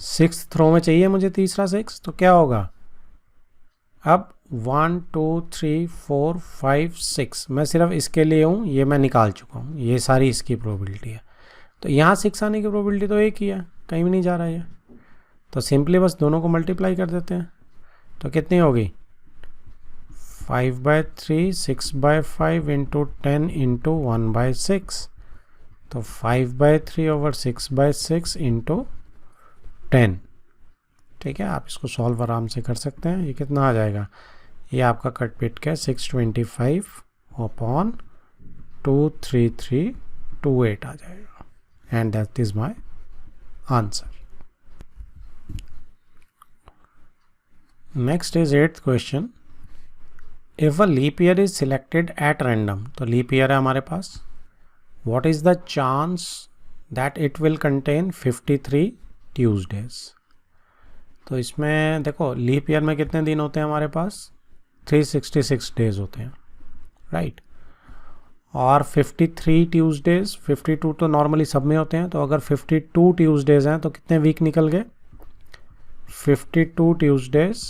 6th throw में चाहिए मुझे तीसरा 6, तो क्या होगा, अब 1 2 3 4 5 6 मैं सिर्फ इसके लिए हूँ, ये मैं निकाल चुका हूँ, ये सारी इसकी प्रोबेबिलिटी है। तो यहाँ 6 आने की प्रोबेबिलिटी तो एक ही है, कहीं भी नहीं जा रहा है, तो सिंपली बस दोनों को मल्टीप्लाई कर देते हैं। तो कितनी होगी 5/3 6/5 इंटू 10 इंटू 1/6, तो 5/3 ओवर 6/6 इंटू 10। ठीक है, आप इसको सॉल्व आराम से कर सकते हैं। ये कितना आ जाएगा, ये आपका कट पिट का 625 अपॉन 23328 आ जाएगा, and that is my answer. Next is 8th question, if a leap year is selected at random, तो लीप ईयर है हमारे पास, what is the chance that it will contain 53 Tuesdays. तो इसमें देखो लीप ईयर में कितने दिन होते हैं हमारे पास, 366 डेज होते हैं, राइट। और 53 ट्यूसडेज, 52 तो नॉर्मली सब में होते हैं, तो अगर 52 ट्यूसडेज हैं तो कितने वीक निकल गए, 52 Tuesdays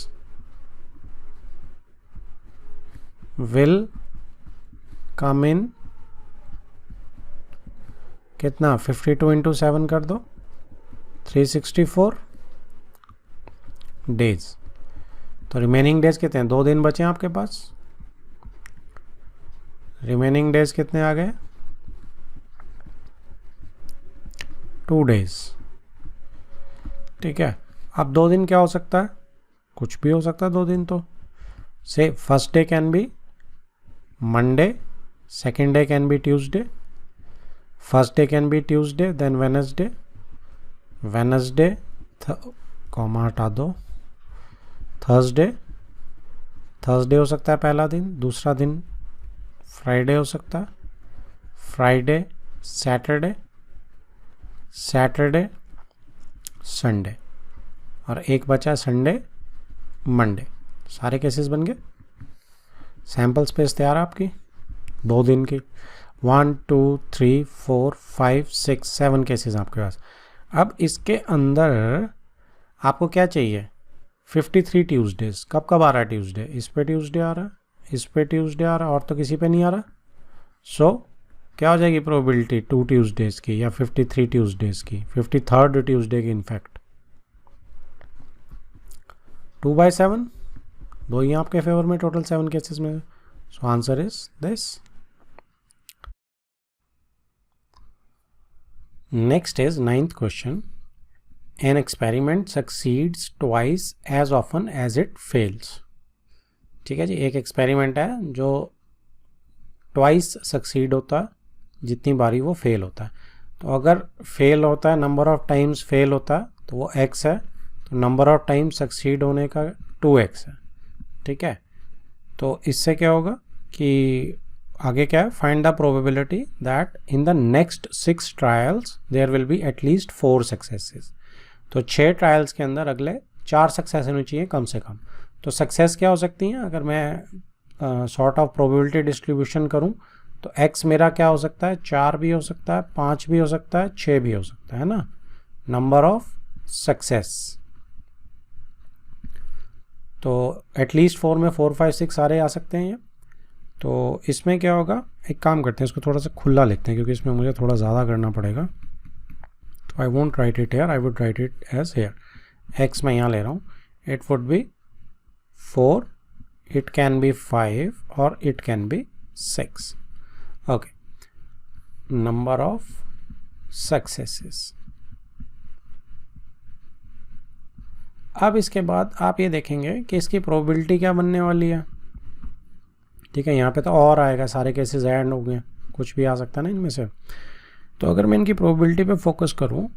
will come in कितना 52 इंटू 7 कर दो 364 डेज। तो रिमेनिंग डेज कितने हैं? 2 दिन बचे हैं आपके पास। रिमेनिंग डेज कितने आ गए? 2 डेज। ठीक है, अब 2 दिन क्या हो सकता है? कुछ भी हो सकता है 2 दिन। तो से first day can be Monday, second day can be Tuesday, first day can be Tuesday, then Wednesday, Wednesday comma हटा दो, थर्सडे, थर्सडे हो सकता है पहला दिन, दूसरा दिन फ्राइडे हो सकता है, फ्राइडे सैटरडे, सैटरडे संडे, और एक बचा संडे मंडे। सारे केसेस बन गए। सैम्पल स्पेस तैयार है आपकी 2 दिन की। 1 2 3 4 5 6 7 केसेस आपके पास। अब इसके अंदर आपको क्या चाहिए? 53 ट्यूसडेज। कब कब आ रहा है ट्यूसडे? इस पे ट्यूसडे आ रहा है, इस पे ट्यूसडे आ रहा है, और तो किसी पे नहीं आ रहा। सो क्या हो जाएगी प्रोबेबिलिटी 2 ट्यूसडेज की या 53 ट्यूसडेज की, 53rd ट्यूसडे की इनफैक्ट 2/7। 2 ही आपके फेवर में टोटल 7 केसेस में। So answer is this. Next is 9th question. An experiment succeeds twice as often as it fails. ठीक है जी, एक एक्सपेरिमेंट है जो ट्वाइस सक्सीड होता है जितनी बारी वो फेल होता है। तो अगर फेल होता है, नंबर ऑफ टाइम्स फेल होता है तो वो x है, तो नंबर ऑफ टाइम्स सक्सीड होने का 2x है। ठीक है, तो इससे क्या होगा कि आगे क्या है? Find the probability that in the next 6 trials there will be at least 4 successes. तो 6 ट्रायल्स के अंदर अगले 4 सक्सेस होनी चाहिए कम से कम। तो सक्सेस क्या हो सकती हैं? अगर मैं सॉर्ट ऑफ प्रोबेबिलिटी डिस्ट्रीब्यूशन करूं तो x मेरा क्या हो सकता है? 4 भी हो सकता है, 5 भी हो सकता है, 6 भी हो सकता है ना, नंबर ऑफ सक्सेस। तो एटलीस्ट 4 में 4 5 6 सारे आ सकते हैं ये। तो इसमें क्या होगा? एक काम करते हैं, इसको थोड़ा सा खुला लिखते हैं क्योंकि इसमें मुझे थोड़ा ज़्यादा करना पड़ेगा। तो I won't write it here, I would write it as here. x मैं यहाँ ले रहा हूँ, it would be 4, it can be 5 or it can be 6. Okay, number of successes. अब इसके बाद आप ये देखेंगे कि इसकी प्रोबेबिलिटी क्या बनने वाली है। ठीक है, यहाँ पे तो और आएगा, सारे केसेस ऐड हो गए, कुछ भी आ सकता है ना इनमें से। तो अगर मैं इनकी प्रोबेबिलिटी पे फोकस करूँ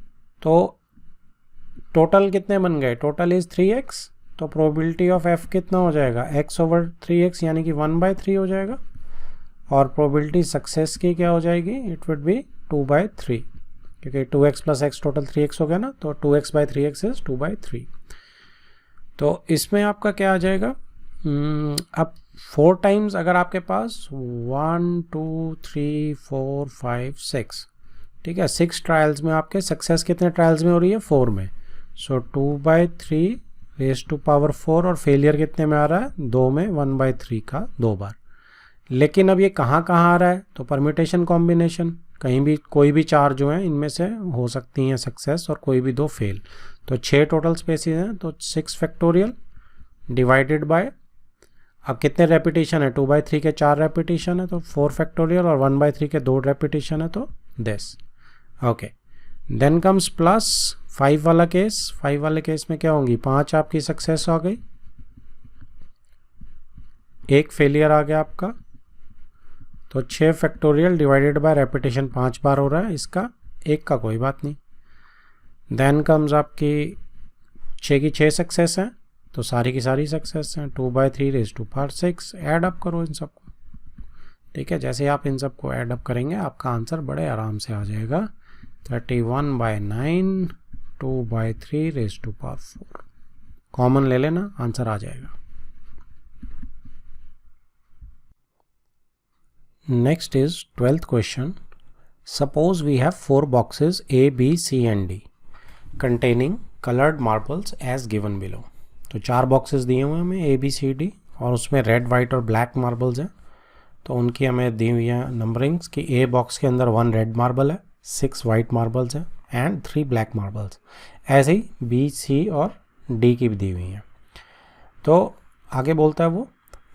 तो टोटल कितने बन गए? Total is 3x। तो प्रोबेबिलिटी ऑफ f कितना हो जाएगा? x/3x यानी कि 1/3 हो जाएगा। और प्रोबेबिलिटी सक्सेस की क्या हो जाएगी? इट वुड बी 2/3, क्योंकि 2x + x टोटल 3x हो गया ना, तो 2x/3x इज 2/3। तो इसमें आपका क्या आ जाएगा? अब 4 टाइम्स अगर आपके पास 1 2 3 4 5 6, ठीक है, 6 ट्रायल्स में आपके सक्सेस कितने ट्रायल्स में हो रही है? 4 में। सो 2/3 रेज़ टू पावर 4, और फेलियर कितने में आ रहा है? 2 में, 1/3 का 2 बार। लेकिन अब ये कहाँ कहाँ आ रहा है? तो परम्यूटेशन कॉम्बिनेशन, कहीं भी कोई भी 4 जो हैं इनमें से हो सकती हैं सक्सेस और कोई भी 2 फेल। तो 6 टोटल स्पेसिस हैं, तो 6 फैक्टोरियल डिवाइडेड बाय, अब कितने रेपिटेशन है? 2/3 के 4 रेपिटेशन है तो 4 फैक्टोरियल, और 1/3 के 2 रेपिटेशन है तो this. Okay, then comes plus 5 वाला केस। 5 वाले केस में क्या होंगी? 5 आपकी सक्सेस आ गई, 1 फेलियर आ गया आपका, तो 6 फैक्टोरियल डिवाइडेड बाय रेपिटेशन 5 बार हो रहा है, इसका 1 का कोई बात नहीं। देन कम्स आपकी 6 की 6 सक्सेस हैं, तो सारी की सारी सक्सेस हैं। 2/3 raise to power 6। Add up करो इन सबको। ठीक है, जैसे आप इन सबको ऐड अप करेंगे आपका आंसर बड़े आराम से आ जाएगा। 31/9 2/3 रेज़ टू पावर 4। कॉमन ले लेना, आंसर आ जाएगा। Next is 12th question. Suppose we have 4 boxes A, B, C and D containing coloured marbles as given below. तो 4 बॉक्सेस दिए हुए हैं हमें ए बी सी डी, और उसमें रेड वाइट और ब्लैक मार्बल्स हैं। तो उनकी हमें दी हुई है नंबरिंग्स कि ए बॉक्स के अंदर 1 रेड मार्बल है, 6 वाइट मार्बल्स हैं एंड 3 ब्लैक मार्बल्स। ऐसे ही बी सी और डी की भी दी हुई हैं। तो आगे बोलता है वो,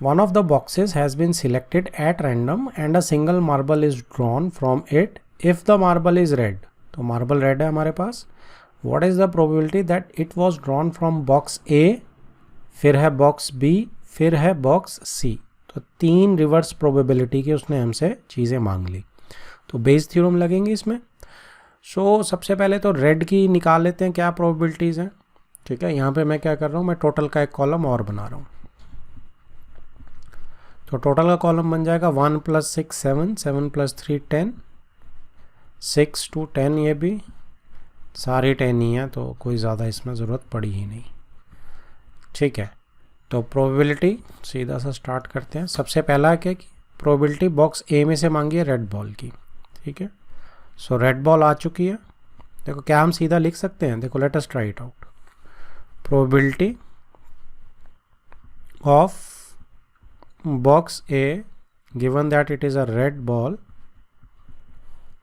one of the boxes has been selected at random and a single marble is drawn from it if the marble is red. तो मार्बल रेड है हमारे पास। What is the probability that it was drawn from box A, फिर है box B, फिर है box सी। तो 3 reverse probability की उसने हमसे चीज़ें मांग ली। तो बेस थ्योरम लगेंगे इसमें। सो सबसे पहले तो रेड की निकाल लेते हैं क्या प्रोबेबिलिटीज़ हैं। ठीक है, यहाँ पे मैं क्या कर रहा हूँ, मैं टोटल का एक कॉलम और बना रहा हूँ। तो टोटल का कॉलम बन जाएगा 1 + 6 7, 7 + 3 10, 6 to 10, ये भी सारे 10 ही हैं तो कोई ज़्यादा इसमें ज़रूरत पड़ी ही नहीं। ठीक है, तो प्रोबेबिलिटी सीधा सा स्टार्ट करते हैं। सबसे पहला क्या कि प्रोबेबिलिटी बॉक्स ए में से मांगी है रेड बॉल की। ठीक है, सो रेड बॉल आ चुकी है। देखो क्या हम सीधा लिख सकते हैं, देखो let us try it out. Probability of box A given that it is a red ball.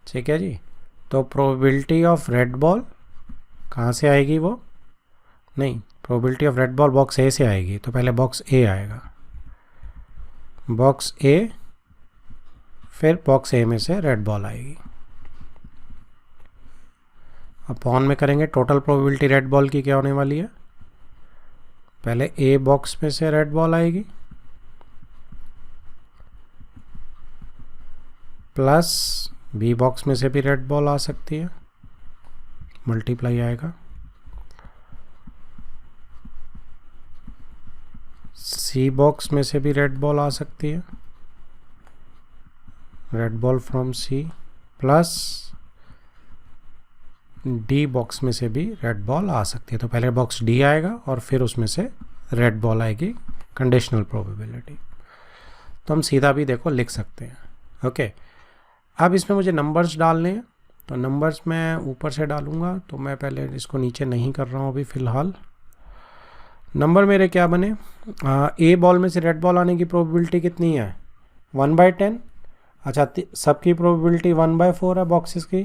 ठीक है जी, तो प्रोबेबिलिटी ऑफ रेड बॉल कहाँ से आएगी, वो नहीं, probability of red ball box A से आएगी। तो पहले बॉक्स ए आएगा, बॉक्स ए, फिर बॉक्स ए में से रेड बॉल आएगी। अपॉन में करेंगे टोटल प्रोबेबिलिटी रेड बॉल की क्या होने वाली है, पहले ए बॉक्स में से रेड बॉल आएगी प्लस बी बॉक्स में से भी रेड बॉल आ सकती है, मल्टीप्लाई आएगा, सी बॉक्स में से भी रेड बॉल आ सकती है, red ball from C, plus D box में से भी रेड बॉल आ सकती है। तो पहले बॉक्स डी आएगा और फिर उसमें से रेड बॉल आएगी, कंडीशनल प्रोबेबिलिटी। तो हम सीधा भी देखो लिख सकते हैं। ओके, अब इसमें मुझे नंबर्स डालने हैं। तो नंबर्स मैं ऊपर से डालूंगा, तो मैं पहले इसको नीचे नहीं कर रहा हूँ अभी फ़िलहाल। नंबर मेरे क्या बने, ए बॉल में से रेड बॉल आने की प्रोबेबिलिटी कितनी है, 1/10। अच्छा, सबकी प्रोबेबिलिटी 1/4 है बॉक्सेस की,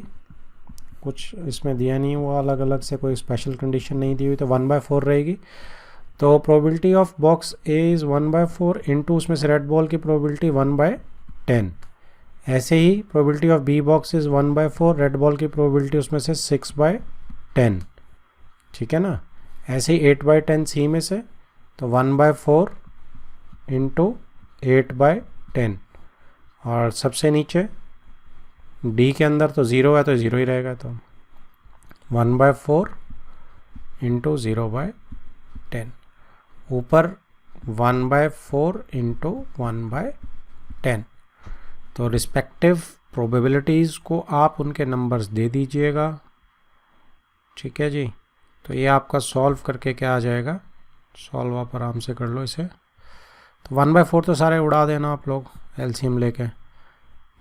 कुछ इसमें दिया नहीं हुआ अलग अलग से, कोई स्पेशल कंडीशन नहीं दी हुई, तो 1/4 रहेगी। तो probability of box A is 1/4 into उसमें से रेड बॉल की प्रोबेबिलिटी 1/10। ऐसे ही probability of B box is 1/4, red ball की प्रोबेबिलिटी उसमें से 6/10। ठीक है ना, ऐसे ही 8/10 सी में से, तो 1/4 इंटू 8/10। और सबसे नीचे डी के अंदर तो 0 है तो 0 ही रहेगा, तो 1/4 इंटू 0/10। ऊपर 1/4 इंटू 1/10। तो रिस्पेक्टिव प्रोबेबिलिटीज़ को आप उनके नंबर्स दे दीजिएगा। ठीक है जी, तो ये आपका सॉल्व करके क्या आ जाएगा, सॉल्व आप आराम से कर लो इसे। तो 1/4 तो सारे उड़ा देना आप लोग एलसीएम लेके।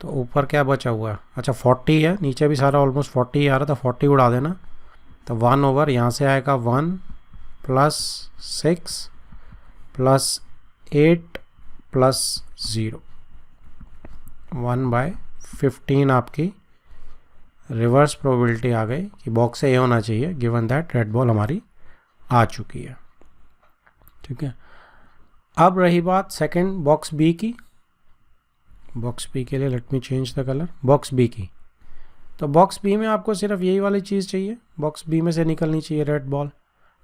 तो ऊपर क्या बचा हुआ है, अच्छा 40 है, नीचे भी सारा ऑलमोस्ट 40 ही आ रहा था, 40 उड़ा देना। तो 1/, यहाँ से आएगा 1 + 6 + 8 + 0, 1/15 आपकी रिवर्स प्रोबेबिलिटी आ गई कि बॉक्स से ए होना चाहिए गिवन दैट रेड बॉल हमारी आ चुकी है। ठीक है, अब रही बात सेकंड बॉक्स बी की। बॉक्स बी के लिए let me change the colour, box B की। तो बॉक्स बी में आपको सिर्फ यही वाली चीज़ चाहिए, बॉक्स बी में से निकलनी चाहिए रेड बॉल।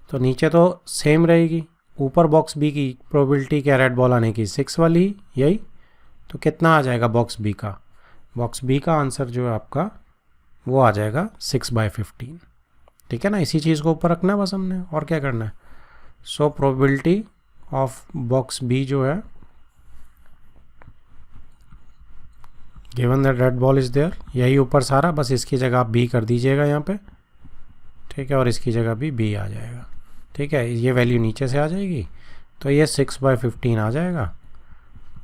तो नीचे तो सेम रहेगी, ऊपर बॉक्स बी की प्रोबेबिलिटी क्या रेड बॉल आने की, 6 वाली यही। तो कितना आ जाएगा बॉक्स बी का, बॉक्स बी का आंसर जो है आपका वो आ जाएगा 6/15। ठीक है ना, इसी चीज़ को ऊपर रखना है बस हमने, और क्या करना है। So probability of box B जो है given that red ball is there, यही ऊपर सारा, बस इसकी जगह आप बी कर दीजिएगा यहाँ पे। ठीक है, और इसकी जगह भी बी आ जाएगा। ठीक है, ये वैल्यू नीचे से आ जाएगी, तो ये 6/15 आ जाएगा।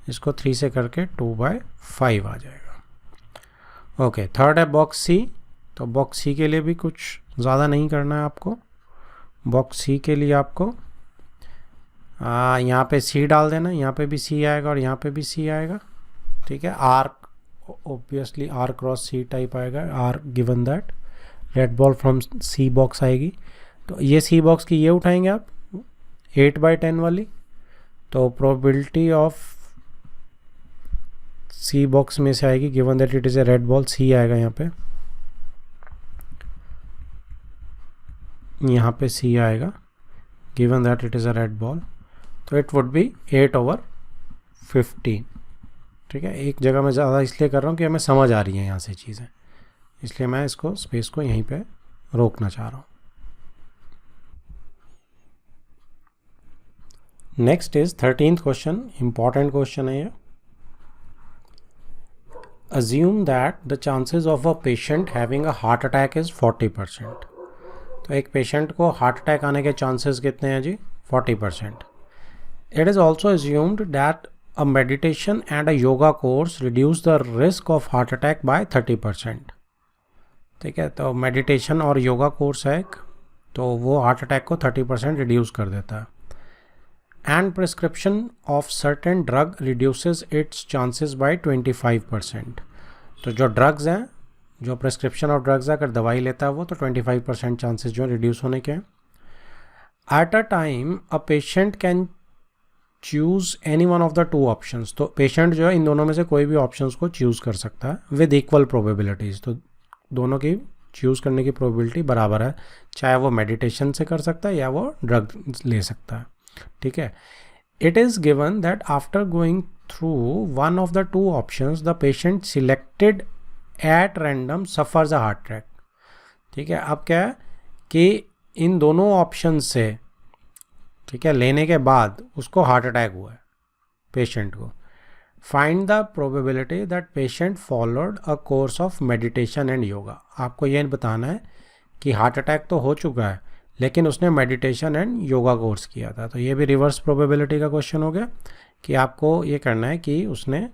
इसको 3 से करके 2/5 आ जाएगा। ओके, थर्ड है बॉक्स सी। तो बॉक्स सी के लिए भी कुछ ज़्यादा नहीं करना है आपको, बॉक्स सी के लिए आपको यहाँ पे सी डाल देना, यहाँ पे भी सी आएगा और यहाँ पे भी सी आएगा, ठीक है। R obviously R cross C type आएगा, R given that red ball from C box आएगी। तो ये सी बॉक्स की ये उठाएंगे आप 8/10 वाली, तो प्रोबेबिलिटी ऑफ सी बॉक्स में से आएगी given that it is A red ball, C आएगा यहाँ पे सी आएगा given that it is a red ball, तो इट वुड बी 8/15, ठीक है। एक जगह मैं ज़्यादा इसलिए कर रहा हूँ कि हमें समझ आ रही है यहाँ से चीज़ें, इसलिए मैं इसको स्पेस को यहीं पे रोकना चाह रहा हूँ। Next is 13th question, important question है ये। Assume that the chances of a patient having a heart attack is 40%. तो एक पेशेंट को हार्ट अटैक आने के चांसेस कितने हैं जी? 40%. It is also assumed that a meditation and a yoga course reduce the risk of heart attack by 30%. ठीक है, तो मेडिटेशन और योगा कोर्स है एक, तो वो हार्ट अटैक को 30% रिड्यूस कर देता है। And prescription of certain drug reduces its chances by 25%। तो जो ड्रग्स हैं, जो प्रिस्क्रिप्शन ऑफ ड्रग्स है, अगर दवाई लेता है वो, तो 25% चांसेस जो रिड्यूस होने के हैं। At a time a patient can choose any one of the two options. तो पेशेंट जो है इन दोनों में से कोई भी ऑप्शंस को चूज़ कर सकता है विद इक्वल प्रोबेबिलिटीज़। तो दोनों की चूज़ करने की प्रोबेबिलिटी बराबर है, चाहे वो मेडिटेशन से कर सकता है या वो ड्रग ले सकता है, ठीक है। It is given that after going through one of the two options the patient selected at random suffers a heart attack, ठीक है। अब क्या है कि इन दोनों ऑप्शन से, ठीक है, लेने के बाद उसको हार्ट अटैक हुआ है पेशेंट को। Find the probability that patient followed a course of meditation and yoga. आपको ये बताना है कि हार्ट अटैक तो हो चुका है लेकिन उसने मेडिटेशन एंड योगा कोर्स किया था। तो ये भी रिवर्स प्रोबेबिलिटी का क्वेश्चन हो गया कि आपको ये करना है कि उसने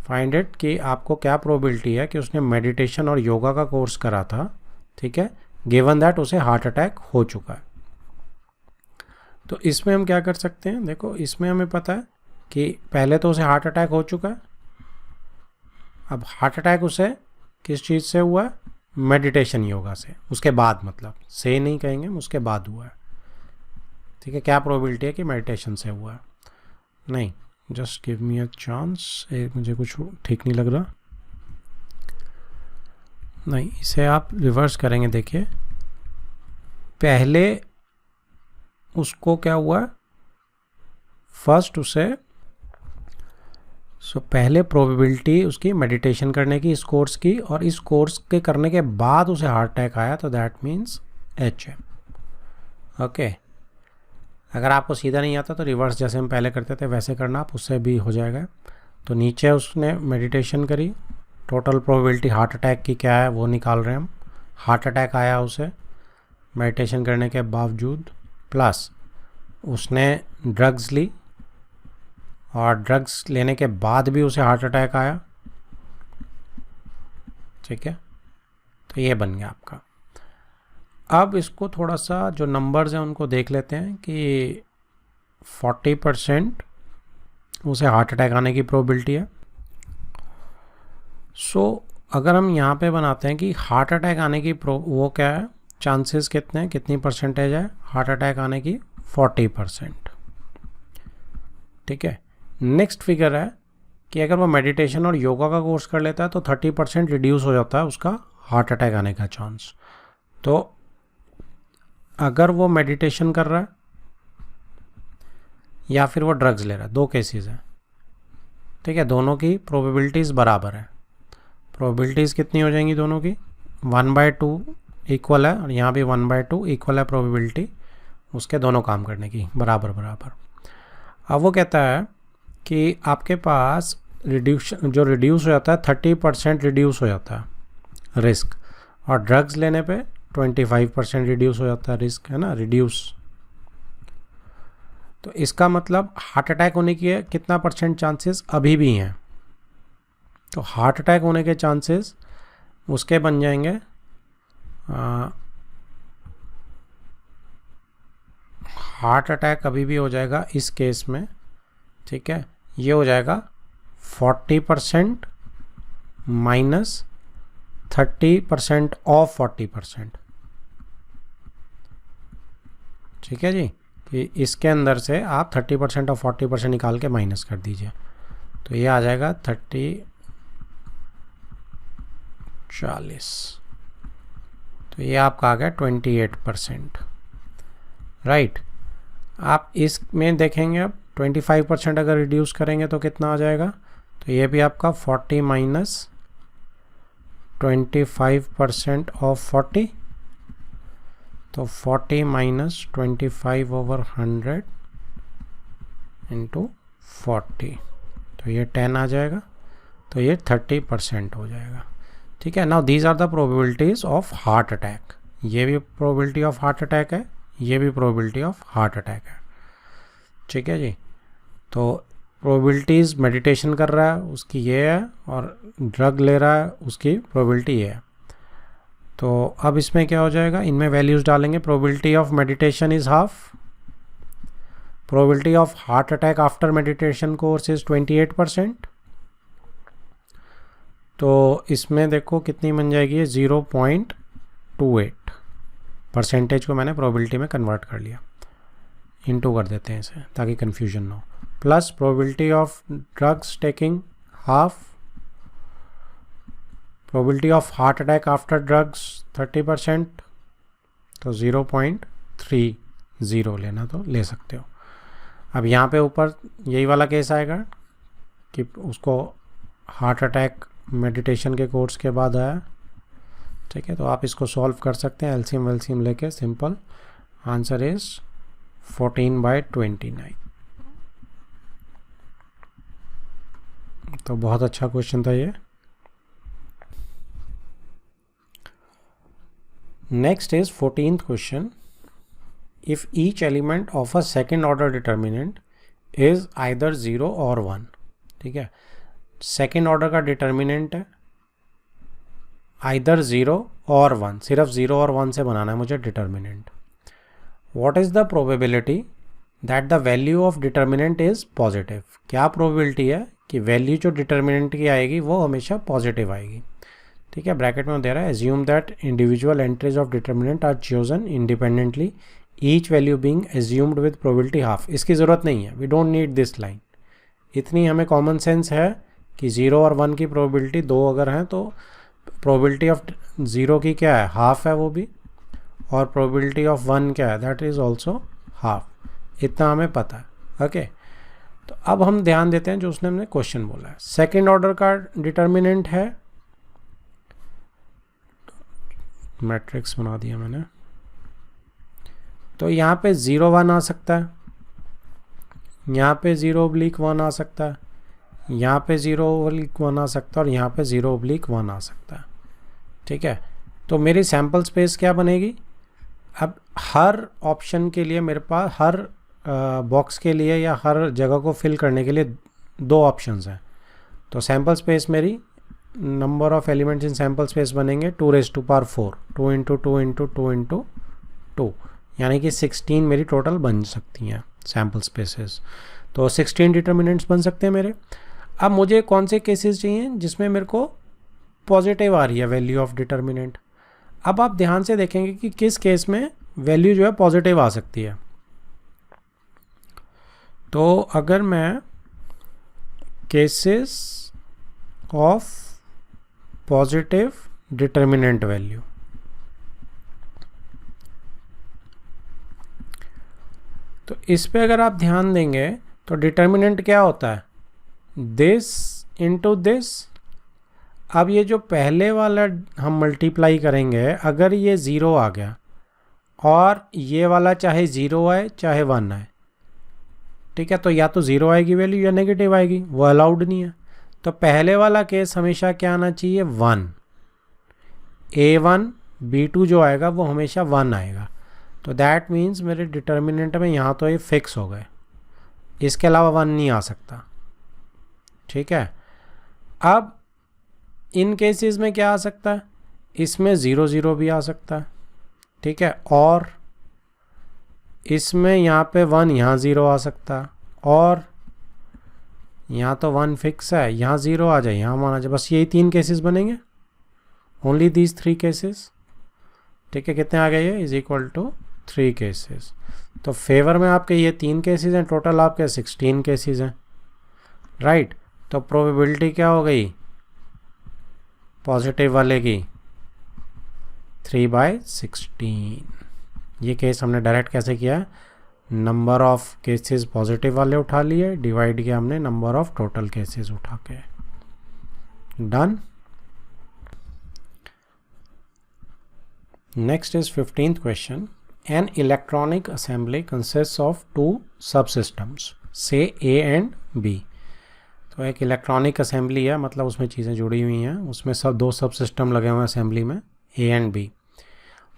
फाइंड इट कि आपको क्या प्रोबेबिलिटी है कि उसने मेडिटेशन और योगा का कोर्स करा था, ठीक है, गिवन दैट उसे हार्ट अटैक हो चुका है। तो इसमें हम क्या कर सकते हैं, देखो इसमें हमें पता है कि पहले तो उसे हार्ट अटैक हो चुका है। अब हार्ट अटैक उसे किस चीज़ से हुआ है? मेडिटेशन योगा से, उसके बाद, मतलब से नहीं कहेंगे, उसके बाद हुआ है, ठीक है। क्या प्रोबेबिलिटी है कि मेडिटेशन से हुआ है? नहीं, just give me a chance, मुझे कुछ ठीक नहीं लग रहा। नहीं, इसे आप रिवर्स करेंगे। देखिए पहले उसको क्या हुआ, फर्स्ट उसे पहले प्रोबेबिलिटी उसकी मेडिटेशन करने की, इस कोर्स की, और इस कोर्स के करने के बाद उसे हार्ट अटैक आया, तो दैट मीन्स एच है, ओके। अगर आपको सीधा नहीं आता तो रिवर्स जैसे हम पहले करते थे वैसे करना आप, उससे भी हो जाएगा। तो नीचे उसने मेडिटेशन करी, टोटल प्रोबेबिलिटी हार्ट अटैक की क्या है वो निकाल रहे हैं हम। हार्ट अटैक आया उसे मेडिटेशन करने के बावजूद, प्लस उसने ड्रग्स ली और ड्रग्स लेने के बाद भी उसे हार्ट अटैक आया, ठीक है। तो ये बन गया आपका। अब इसको थोड़ा सा जो नंबर्स हैं उनको देख लेते हैं कि 40% उसे हार्ट अटैक आने की प्रोबेबिलिटी है। सो अगर हम यहाँ पे बनाते हैं कि हार्ट अटैक आने की वो क्या है, चांसेस कितने हैं, कितनी परसेंटेज है हार्ट अटैक आने की? 40%, ठीक है। नेक्स्ट फिगर है कि अगर वो मेडिटेशन और योगा का कोर्स कर लेता है तो 30% रिड्यूस हो जाता है उसका हार्ट अटैक आने का चांस। तो अगर वो मेडिटेशन कर रहा है या फिर वो ड्रग्स ले रहा है, दो केसेस हैं, ठीक है, दोनों की प्रोबेबिलिटीज़ बराबर है। प्रोबेबिलिटीज़ कितनी हो जाएंगी दोनों की? 1/2 इक्वल है, और यहाँ भी 1/2 इक्वल है प्रोबेबिलिटी उसके दोनों काम करने की, बराबर बराबर। अब वो कहता है कि आपके पास जो रिड्यूस हो जाता है 30% रिड्यूस हो जाता है रिस्क, और ड्रग्स लेने पे 25% रिड्यूस हो जाता है रिस्क, है ना, रिड्यूस। तो इसका मतलब हार्ट अटैक होने की कितना परसेंट चांसेस अभी भी हैं? तो हार्ट अटैक होने के चांसेस उसके बन जाएंगे हार्ट अटैक अभी भी हो जाएगा इस केस में, ठीक है, ये हो जाएगा 40% माइनस 30% ऑफ 40%, ठीक है जी। कि इसके अंदर से आप 30% और 40% निकाल के माइनस कर दीजिए, तो ये आ जाएगा 40 तो ये आपका आ गया 28%, राइट। आप इसमें देखेंगे अब 25% अगर रिड्यूस करेंगे तो कितना आ जाएगा, तो ये भी आपका 40 माइनस 25% ऑफ 40, तो 40 माइनस 25/100 इंटू 40, तो ये 10 आ जाएगा, तो ये 30% हो जाएगा, ठीक है। Now these are the probabilities of heart attack, ये भी प्रोबेबिलिटी ऑफ हार्ट अटैक है, ये भी प्रोबेबिलिटी ऑफ हार्ट अटैक है, ठीक है जी। तो प्रोबेबिलिटीज़ मेडिटेशन कर रहा है उसकी ये है, और ड्रग ले रहा है उसकी प्रोबेबिलिटी ये है। तो अब इसमें क्या हो जाएगा, इनमें वैल्यूज़ डालेंगे। Probability of meditation is half, probability of heart attack after meditation course is 28%, तो इसमें देखो कितनी बन जाएगी, 0.28 परसेंटेज को मैंने प्रोबेबिलिटी में कन्वर्ट कर लिया, इनटू कर देते हैं इसे ताकि कन्फ्यूजन ना हो, plus probability of drugs taking half, probability of heart attack after drugs 30%, तो 0.30 लेना तो ले सकते हो। अब यहाँ पे ऊपर यही वाला केस आएगा कि उसको हार्ट अटैक मेडिटेशन के कोर्स के बाद आया, ठीक है। तो आप इसको सॉल्व कर सकते हैं एलसीएम वेलसीएम लेके, सिंपल आंसर इज 14/29। तो बहुत अच्छा क्वेश्चन था ये। Next is 14th question, if each element of a second order determinant is either 0 और 1, ठीक है। सेकेंड ऑर्डर का डिटर्मिनेंट है आइदर 0 और 1, सिर्फ 0 और 1 से बनाना है मुझे determinant. What is the probability that the value of determinant is positive, क्या प्रोबेबिलिटी है कि वैल्यू जो डिटर्मिनेंट की आएगी वो हमेशा पॉजिटिव आएगी, ठीक है। ब्रैकेट में दे रहा है assume that individual entries of determinant are chosen independently, each value being assumed with probability half. इसकी ज़रूरत नहीं है, we don't need this line, इतनी हमें कॉमन सेंस है कि 0 और 1 की प्रोबेबिलिटी 2 अगर हैं तो प्रोबेबिलिटी ऑफ 0 की क्या है, हाफ है वो भी, और प्रोबेबिलिटी ऑफ 1 क्या है, दैट इज़ ऑल्सो हाफ, इतना हमें पता है, ओके। तो अब हम ध्यान देते हैं जो उसने हमने क्वेश्चन बोला है। सेकेंड ऑर्डर का डिटर्मिनेंट है, मैट्रिक्स बना दिया मैंने, तो यहाँ पे 0 1 आ सकता है, यहाँ पे 0/1 आ सकता है, यहाँ पे 0/1 आ सकता है, और यहाँ पे 0/1 आ सकता है, ठीक है। तो मेरी सैम्पल स्पेस क्या बनेगी, अब हर ऑप्शन के लिए मेरे पास, हर बॉक्स के लिए या हर जगह को फिल करने के लिए 2 ऑप्शंस हैं। तो सैम्पल स्पेस मेरी, number of elements in sample space बनेंगे 2⁴, 2 इंटू 2 इंटू 2 इंटू 2, यानी कि 16 मेरी टोटल बन सकती हैं सैम्पल स्पेसेस। तो 16 डिटर्मिनेंट्स बन सकते हैं मेरे। अब मुझे कौन से केसेस चाहिए जिसमें मेरे को पॉजिटिव आ रही है वैल्यू ऑफ डिटर्मिनेंट। अब आप ध्यान से देखेंगे कि किस केस में वैल्यू जो है पॉजिटिव आ सकती है। तो अगर मैं cases of positive determinant value, तो इस पे अगर आप ध्यान देंगे तो डिटर्मिनेंट क्या होता है, दिस इंटू दिस। अब ये जो पहले वाला हम मल्टीप्लाई करेंगे, अगर ये 0 आ गया और ये वाला चाहे 0 आए चाहे 1 आए, ठीक है, तो या तो 0 आएगी वैल्यू या नेगेटिव आएगी, वो अलाउड नहीं है। तो पहले वाला केस हमेशा क्या आना चाहिए, 1, A1 B2 जो आएगा वो हमेशा 1 आएगा। तो दैट मीन्स मेरे डिटर्मिनेंट में यहाँ तो ये फिक्स हो गए, इसके अलावा 1 नहीं आ सकता, ठीक है। अब इन केसेस में क्या आ सकता है, इसमें 0 0 भी आ सकता है, ठीक है, और इसमें यहाँ पे 1 यहाँ 0 आ सकता है, और यहाँ तो 1 फिक्स है, यहाँ 0 आ जाए, यहाँ 1 आ जाए, बस यही 3 केसेस बनेंगे, ओनली दीज 3 केसेस। ठीक है, कितने आ गए ये, इज इक्वल टू 3 केसेस। तो फेवर में आपके ये 3 केसेस हैं, टोटल आपके 16 केसेस हैं, राइट। तो प्रोबेबिलिटी क्या हो गई पॉजिटिव वाले की, 3/16। ये केस हमने डायरेक्ट कैसे किया, नंबर ऑफ केसेस पॉजिटिव वाले उठा लिए, डिवाइड किया हमने नंबर ऑफ टोटल केसेस उठा के, done. Next is 15th question. An electronic assembly consist of 2 subsystems, से ए एंड बी। तो एक इलेक्ट्रॉनिक असेंबली है, मतलब उसमें चीज़ें जुड़ी हुई हैं, उसमें 2 सब सिस्टम लगे हुए हैं असेंबली में, A and B.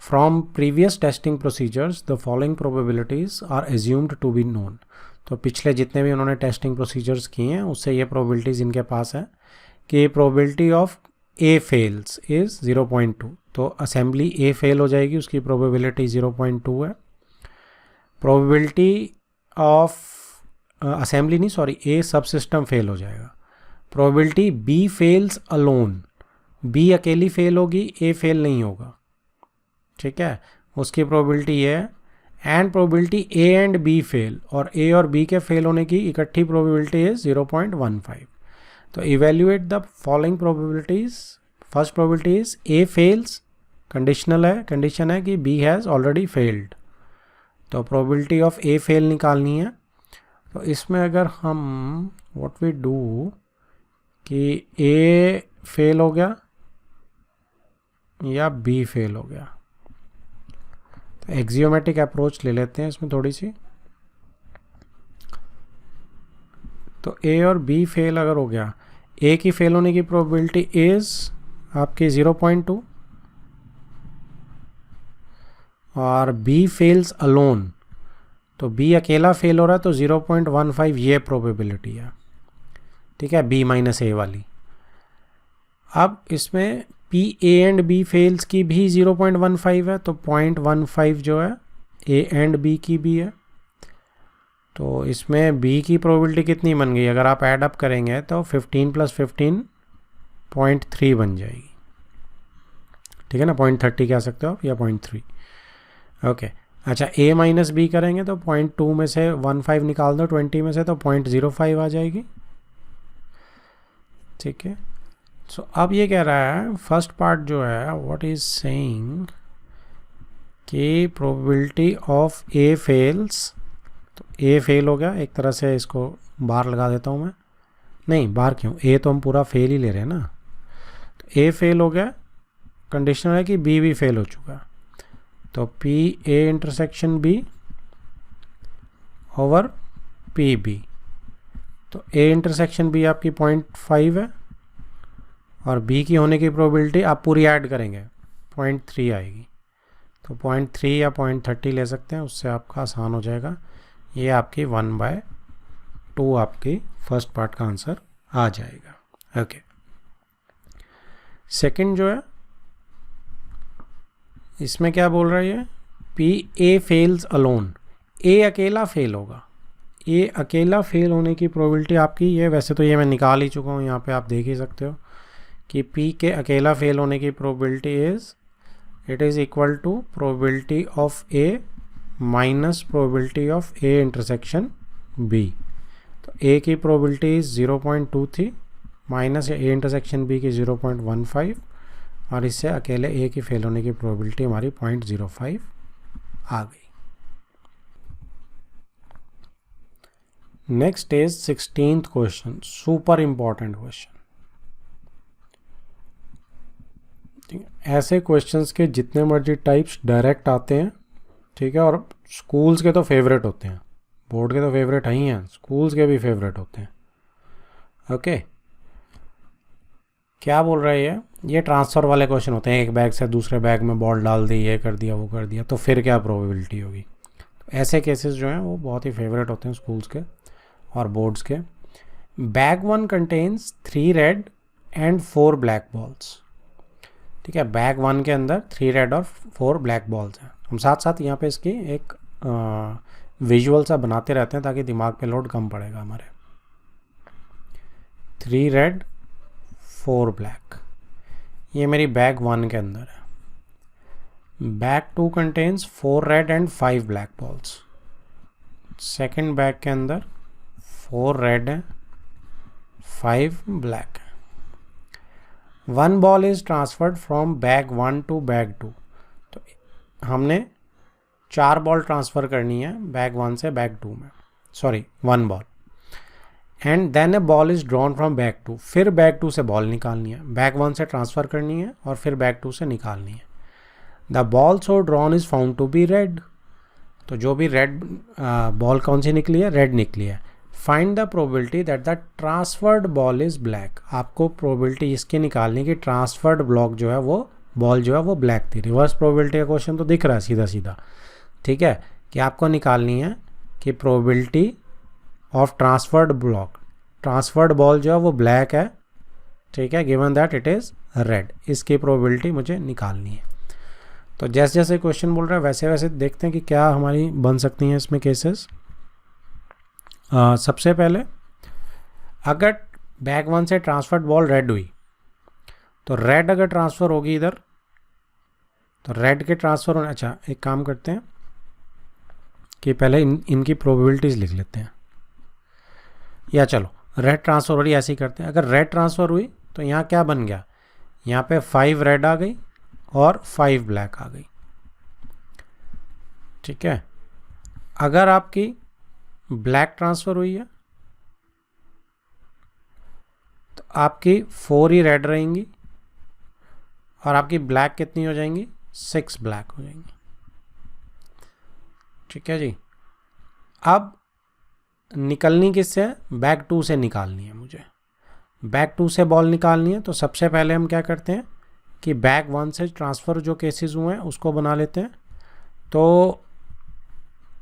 From previous testing procedures the following probabilities are assumed to be known. तो पिछले जितने भी उन्होंने टेस्टिंग प्रोसीजर्स किए हैं उससे ये प्रोबेबिलिटीज़ इनके पास है कि probability of A fails is 0.2। तो असेंबली ए फेल हो जाएगी, उसकी प्रोबेबिलिटी 0.2 है। प्रोबेबिलिटी ऑफ असेंबली नहीं, sorry, A subsystem fail हो जाएगा। Probability B fails alone, B अकेली फेल होगी, ए फेल नहीं होगा, ठीक है, उसकी प्रोबेबिलिटी ये है। And probability A and B fail, और ए और बी के फेल होने की इकट्ठी प्रोबेबिलिटी है 0.15। तो evaluate the following probabilities. First probability is A fails, conditional है, कंडीशन है कि बी हैज़ ऑलरेडी फेल्ड। तो प्रोबेबिलिटी ऑफ ए फेल निकालनी है। तो इसमें अगर हम व्हाट वी डू कि ए फेल हो गया या बी फेल हो गया, तो एक्सियोमेटिक अप्रोच ले लेते हैं इसमें थोड़ी सी। तो ए और बी फेल अगर हो गया, ए की फेल होने की प्रोबेबिलिटी इज आपकी 0.2 और बी फेल्स अलोन, तो बी अकेला फेल हो रहा है तो 0.15 ये प्रोबेबिलिटी है, ठीक है, बी माइनस ए वाली। अब इसमें P A and B fails की भी 0.15 है, तो 0.15 जो है ए एंड बी की भी है। तो इसमें बी की प्रोबेबिलिटी कितनी बन गई, अगर आप ऐड अप करेंगे तो 15 + 15 0.3 बन जाएगी, ठीक है ना, 0.30 कह सकते हो आप या 0.3। ओके, अच्छा, ए माइनस बी करेंगे तो 0.2 में से 15 निकाल दो 20 में से, तो 0.05 आ जाएगी, ठीक है। सो अब ये कह रहा है फर्स्ट पार्ट जो है व्हाट इज सेइंग कि प्रोबेबिलिटी ऑफ ए फेल्स, तो ए फेल हो गया, एक तरह से इसको बाहर लगा देता हूँ मैं, नहीं बाहर क्यों, ए तो हम पूरा फेल ही ले रहे हैं ना। तो ए फेल हो गया, कंडीशनल है कि बी भी फेल हो चुका, तो P A intersection B over P B. तो ए इंटरसेक्शन बी आपकी 0.5 है और बी की होने की प्रोबेबिलिटी आप पूरी ऐड करेंगे 0.3 आएगी, तो 0.3 या 0.30 ले सकते हैं, उससे आपका आसान हो जाएगा। ये आपकी 1/2 आपकी फर्स्ट पार्ट का आंसर आ जाएगा। ओके, सेकंड जो है इसमें क्या बोल रहा है, पी ए फेल्स अलोन, ए अकेला फेल होगा, ए अकेला फेल होने की प्रोबेबिलिटी आपकी ये, वैसे तो ये मैं निकाल ही चुका हूँ, यहाँ पे आप देख ही सकते हो कि पी के अकेला फेल होने की probability is it is equal to probability of A minus probability of A intersection B. तो ए की प्रोबेबिलिटी इज 0.2 थी, माइनस ए इंटरसेक्शन बी की 0.15, और इससे अकेले ए की फेल होने की प्रोबेबिलिटी हमारी 0.05 आ गई। Next is 16th question, super important question. ऐसे क्वेश्चंस के जितने मर्जी टाइप्स डायरेक्ट आते हैं, ठीक है, और स्कूल्स के तो फेवरेट होते हैं, बोर्ड के तो फेवरेट ही हैं, स्कूल्स के भी फेवरेट होते हैं। ओके, क्या बोल रहा है ये ट्रांसफ़र वाले क्वेश्चन होते हैं, एक बैग से दूसरे बैग में बॉल डाल दी, ये कर दिया वो कर दिया, तो फिर क्या प्रोबेबिलिटी होगी। तो ऐसे केसेस जो हैं वो बहुत ही फेवरेट होते हैं स्कूल्स के और बोर्ड्स के। Bag 1 contains 3 red and 4 black balls, ठीक है, बैग 1 के अंदर 3 रेड और 4 ब्लैक बॉल्स हैं। हम साथ साथ यहाँ पे इसकी एक विजुअल सा बनाते रहते हैं ताकि दिमाग पे लोड कम पड़ेगा हमारे। 3 रेड 4 ब्लैक, ये मेरी बैग 1 के अंदर है। Bag 2 contains 4 red and 5 black balls. Second bag के अंदर 4 रेड है 5 ब्लैक है। 1 ball is transferred from bag 1 to bag 2। तो हमने 4 बॉल ट्रांसफ़र करनी है बैग 1 से बैग 2 में, sorry 1 ball. And then a ball is drawn from bag 2, फिर बैग 2 से बॉल निकालनी है, बैग 1 से ट्रांसफ़र करनी है और फिर बैग 2 से निकालनी है। The ball so drawn is found to be red, तो जो भी रेड बॉल कौन सी निकली है, रेड निकली है। Find the probability that the transferred ball is black, आपको प्रोबेबिलिटी इसकी निकालनी कि ट्रांसफर्ड ब्लॉक जो है वो बॉल जो है वो ब्लैक थी। रिवर्स प्रोबेबिलिटी का क्वेश्चन तो दिख रहा है सीधा सीधा, ठीक है, कि आपको निकालनी है कि probability of transferred block, transferred ball जो है वो ब्लैक है, ठीक है, given that it is red, इसकी प्रोबेबिलिटी मुझे निकालनी है। तो जैसे जैसे क्वेश्चन बोल रहा है वैसे वैसे देखते हैं कि क्या हमारी बन सकती हैं इसमें केसेस। सबसे पहले अगर बैग 1 से ट्रांसफर्ड बॉल रेड हुई, तो रेड अगर ट्रांसफ़र होगी इधर, तो रेड के ट्रांसफ़र होने, अच्छा एक काम करते हैं कि पहले इनकी प्रोबेबिलिटीज़ लिख लेते हैं, या चलो रेड ट्रांसफ़र हो रही ऐसे ही करते हैं। अगर रेड ट्रांसफ़र हुई तो यहाँ क्या बन गया, यहाँ पे 5 रेड आ गई और 5 ब्लैक आ गई, ठीक है। अगर आपकी ब्लैक ट्रांसफ़र हुई है तो आपकी 4 ही रेड रहेंगी और आपकी ब्लैक कितनी हो जाएंगी, 6 ब्लैक हो जाएंगी, ठीक है जी। अब निकलनी किससे है, बैग 2 से निकालनी है मुझे, बैग 2 से बॉल निकालनी है। तो सबसे पहले हम क्या करते हैं कि बैग 1 से ट्रांसफ़र जो केसेस हुए हैं उसको बना लेते हैं। तो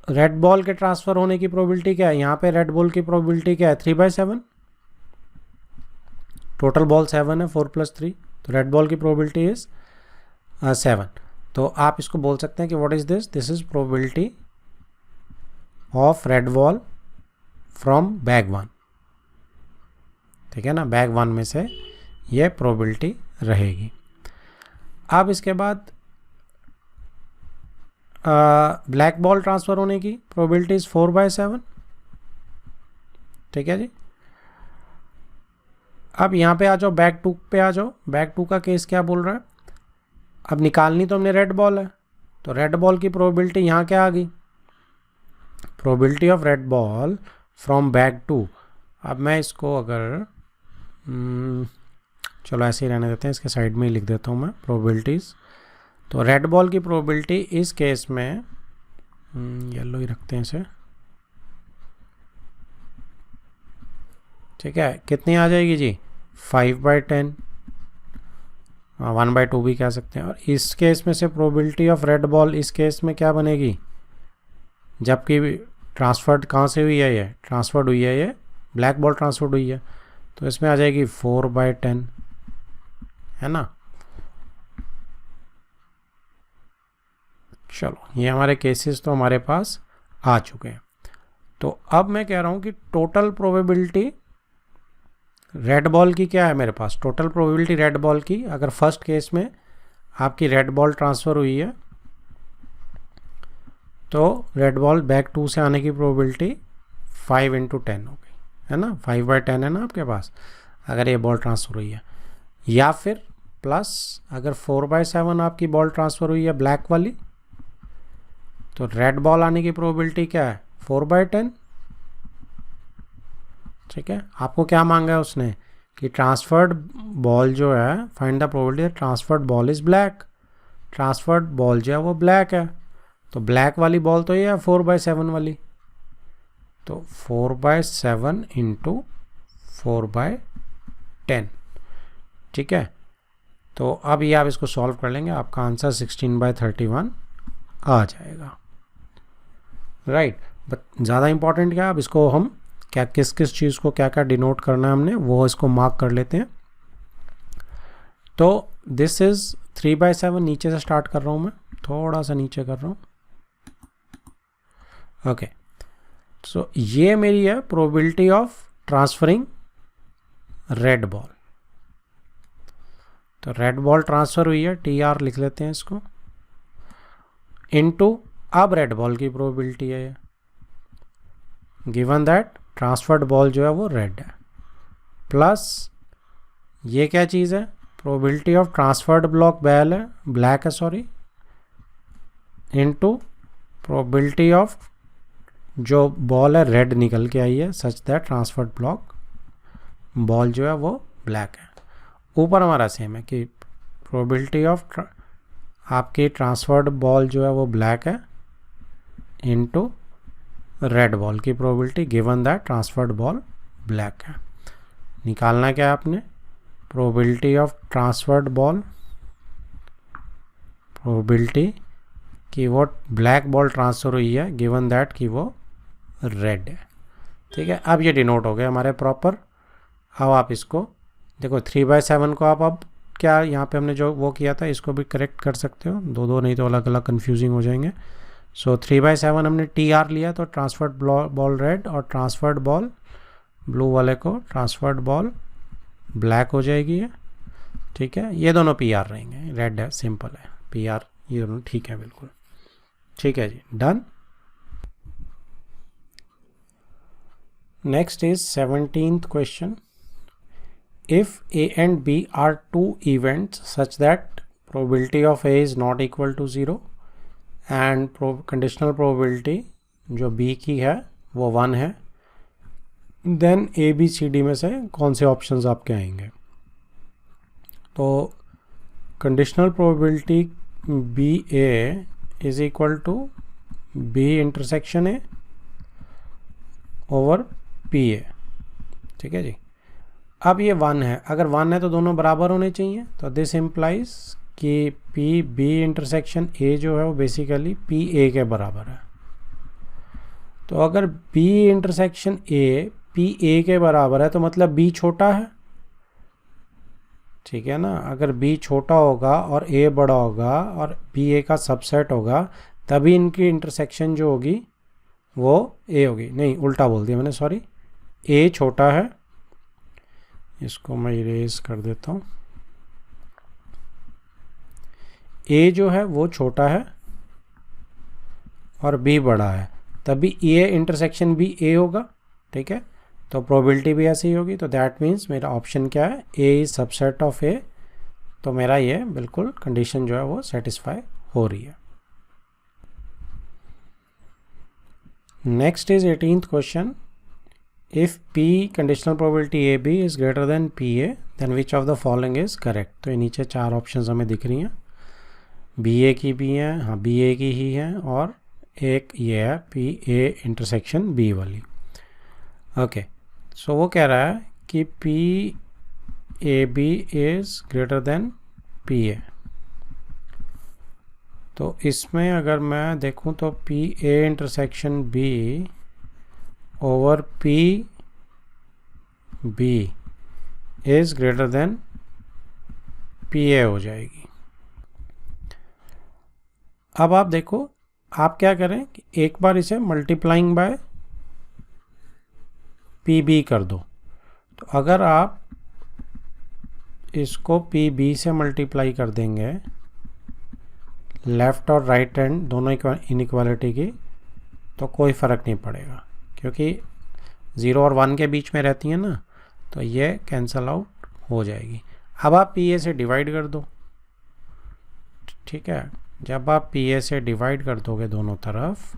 रेड बॉल के ट्रांसफ़र होने की प्रोबेबिलिटी क्या है, यहाँ पे रेड बॉल की प्रोबेबिलिटी क्या है, 3/7, टोटल बॉल 7 है, 4 + 3, तो रेड बॉल की प्रोबेबिलिटी इज़ 7। तो आप इसको बोल सकते हैं कि what is this, this is probability of red ball from bag 1, ठीक है ना, बैग 1 में से ये प्रोबेबिलिटी रहेगी। अब इसके बाद ब्लैक बॉल ट्रांसफ़र होने की प्रोबेबिलिटी इज़ 4/7, ठीक है जी। अब यहाँ पे आ जाओ, बैग 2 पे आ जाओ। बैग 2 का केस क्या बोल रहा है, अब निकालनी तो हमने रेड बॉल है, तो रेड बॉल की प्रोबेबिलिटी यहाँ क्या आ गई, probability of red ball from bag 2। अब मैं इसको अगर चलो ऐसे ही रहने देते हैं, इसके साइड में ही लिख देता हूँ मैं प्रोबेबिलिटीज़। तो रेड बॉल की प्रोबेबिलिटी इस केस में येलो ही रखते हैं इसे, ठीक है, कितनी आ जाएगी जी, 5/10, 1/2 भी कह सकते हैं। और इस केस में से प्रोबेबिलिटी ऑफ रेड बॉल इस केस में क्या बनेगी, जबकि ट्रांसफर्ड कहाँ से हुई है, ये ट्रांसफर्ड हुई है, ये ब्लैक बॉल ट्रांसफर्ड हुई है, तो इसमें आ जाएगी 4/10, है ना। चलो ये हमारे केसेस तो हमारे पास आ चुके हैं। तो अब मैं कह रहा हूँ कि टोटल प्रोबेबिलिटी रेड बॉल की क्या है मेरे पास, टोटल प्रोबेबिलिटी रेड बॉल की, अगर फर्स्ट केस में आपकी रेड बॉल ट्रांसफ़र हुई है तो रेड बॉल बैग 2 से आने की प्रोबेबिलिटी 5 × 10 हो गई, है ना, 5/10 है ना आपके पास अगर ये बॉल ट्रांसफ़र हुई है। या फिर प्लस अगर 4/7 आपकी बॉल ट्रांसफ़र हुई है ब्लैक वाली, तो रेड बॉल आने की प्रोबेबिलिटी क्या है, 4/10, ठीक है। आपको क्या मांगा है उसने कि ट्रांसफर्ड बॉल जो है, find the probability transferred ball is black, transferred ball जो है वो ब्लैक है, तो ब्लैक वाली बॉल तो ये है 4/7 वाली, तो 4/7 × 4/10, ठीक है। तो अब ये आप इसको सॉल्व कर लेंगे, आपका आंसर 16/31 आ जाएगा, राइट। बट ज़्यादा इंपॉर्टेंट क्या है, अब इसको हम क्या किस किस चीज़ को क्या क्या डिनोट करना है हमने वो इसको मार्क कर लेते हैं। तो दिस इज़ 3/7, नीचे से स्टार्ट कर रहा हूँ मैं, थोड़ा सा नीचे कर रहा हूँ, ओके, सो ये मेरी है probability of transferring red ball. तो रेड बॉल ट्रांसफर हुई है, टी आर लिख लेते हैं इसको, इनटू अब रेड बॉल की प्रोबेबिलिटी है ये, गिवन दैट ट्रांसफर्ड बॉल जो है वो रेड है, प्लस ये क्या चीज़ है, प्रोबेबिलिटी ऑफ ट्रांसफर्ड ब्लैक है सॉरी, इनटू प्रोबेबिलिटी ऑफ जो बॉल है रेड निकल के आई है सच दैट ट्रांसफर्ड बॉल जो है वो ब्लैक है। ऊपर हमारा सेम है कि प्रोबेबिलिटी ऑफ आपकी ट्रांसफर्ड बॉल जो है वो ब्लैक है इनटू रेड बॉल की probability given that transferred ball black है। निकालना क्या है आपने, probability of transferred ball, probability कि वो ब्लैक बॉल ट्रांसफ़र हुई है गिवन दैट कि वो रेड है। ठीक है, अब ये डिनोट हो गया हमारे प्रॉपर। अब आप इसको देखो 3/7 को आप अब क्या यहाँ पे हमने जो वो किया था इसको भी करेक्ट कर सकते हो, दो नहीं तो अलग अलग कंफ्यूजिंग हो जाएंगे। सो 3/7 हमने टी आर लिया तो ट्रांसफर्ड बॉल रेड और ट्रांसफर्ड बॉल ब्लू वाले को ट्रांसफर्ड बॉल ब्लैक हो जाएगी ये। ठीक है, ये दोनों पी आर रहेंगे, रेड है सिंपल है, पी आर ये दोनों ठीक है बिल्कुल। ठीक है जी, done. Next is 17th question, if A and B are two events such that probability of A is not equal to 0 and conditional probability जो B की है वो 1 है, then A B C D में से कौन से ऑप्शंस आपके आएंगे। तो conditional probability B A is equal to B intersection A over P A। ठीक है जी, अब ये 1 है, अगर 1 है तो दोनों बराबर होने चाहिए, तो दिस इम्प्लाइज कि पी बी इंटरसेक्शन ए जो है वो बेसिकली पी ए के बराबर है। तो अगर B intersection A P A के बराबर है तो मतलब बी छोटा है, ठीक है ना। अगर बी छोटा होगा और ए बड़ा होगा और बी ए का सबसेट होगा तभी इनकी इंटरसेक्शन जो होगी वो ए होगी, नहीं उल्टा बोल दिया मैंने सॉरी, ए छोटा है, इसको मैं इरेज कर देता हूँ, ए जो है वो छोटा है और बी बड़ा है तभी ए इंटरसेक्शन भी ए होगा। ठीक है, तो प्रोबेबिलिटी भी ऐसी ही होगी। तो दैट मीन्स मेरा ऑप्शन क्या है, ए इज सबसेट ऑफ ए। तो मेरा ये बिल्कुल कंडीशन जो है वो सेटिस्फाई हो रही है। Next is 18th question, if P conditional probability AB is greater than PA then which of the following is correct। तो ये नीचे 4 ऑप्शंस हमें दिख रही हैं, BA की भी हैं, हाँ BA की ही हैं, और एक ये है PA इंटरसेक्शन B वाली। ओके, सो वो कह रहा है कि PAB is greater than PA। तो इसमें अगर मैं देखूं तो PA intersection B over P B is greater than P A हो जाएगी। अब आप देखो, आप क्या करें कि एक बार इसे मल्टीप्लाइंग बाय पी बी कर दो। तो अगर आप इसको पी बी से मल्टीप्लाई कर देंगे लेफ्ट और राइट हैंड दोनों इनइक्वालिटी की, तो कोई फ़र्क नहीं पड़ेगा क्योंकि 0 और 1 के बीच में रहती है ना, तो ये कैंसल आउट हो जाएगी। अब आप पी ए से डिवाइड कर दो। ठीक है, जब आप पी ए से डिवाइड कर दोगे दोनों तरफ,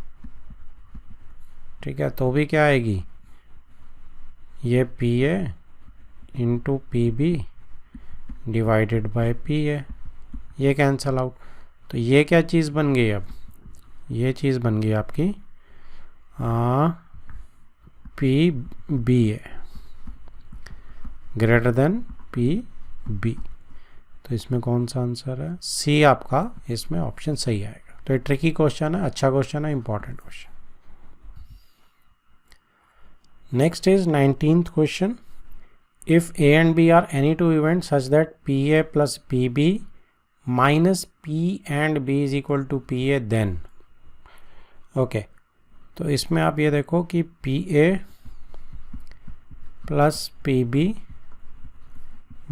ठीक है, तो भी क्या आएगी, ये P A into P B divided by P A, ये कैंसल आउट। तो ये क्या चीज़ बन गई, अब ये चीज़ बन गई आपकी पी बी ए ग्रेटर देन पी बी। तो इसमें कौन सा आंसर है, सी आपका इसमें ऑप्शन सही आएगा। तो ये ट्रिकी क्वेश्चन है, अच्छा क्वेश्चन है, important question. Next is 19th question, if A and B are any two event such that P A plus P B minus P and B is equal to P A then. Okay, तो इसमें आप ये देखो कि P A plus P B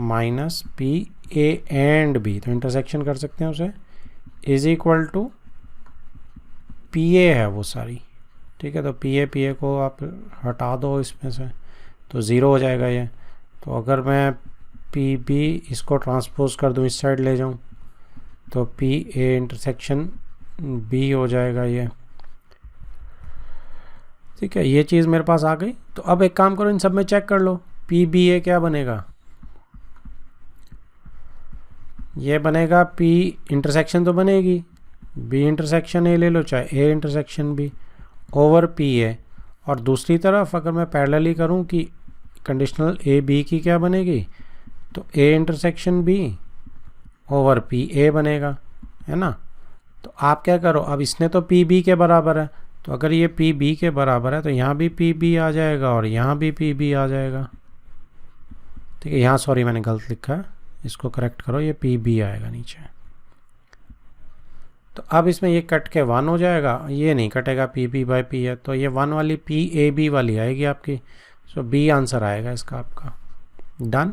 minus P A and B, तो intersection कर सकते हैं उसे, is equal to P A है वो सारी, ठीक है। तो पी ए को आप हटा दो इसमें से, तो ज़ीरो हो जाएगा ये। तो अगर मैं पी बी इसको ट्रांसपोज कर दूँ, इस साइड ले जाऊँ, तो पी ए इंटरसेक्शन बी हो जाएगा ये, ठीक है। ये चीज़ मेरे पास आ गई। तो अब एक काम करो, इन सब में चेक कर लो, पी बी ए क्या बनेगा, ये बनेगा पी इंटरसेक्शन तो बनेगी, बी इंटरसेक्शन ए ले लो, चाहे A intersection B, over P A. और दूसरी तरफ अगर मैं पैरेलली करूं कि कंडीशनल ए बी की क्या बनेगी, तो A intersection B over P A बनेगा, है ना। तो आप क्या करो, अब इसने तो पी बी के बराबर है, तो अगर ये पी बी के बराबर है तो यहाँ भी पी बी आ जाएगा और यहाँ भी पी बी आ जाएगा, ठीक है। यहाँ सॉरी मैंने गलत लिखा है, इसको करेक्ट करो, ये पी बी आएगा नीचे। तो अब इसमें ये कट के 1 हो जाएगा, ये नहीं कटेगा, पी बी बाई पी है, तो ये 1 वाली पी ए बी वाली आएगी आपकी। सो बी आंसर आएगा इसका आपका। डन।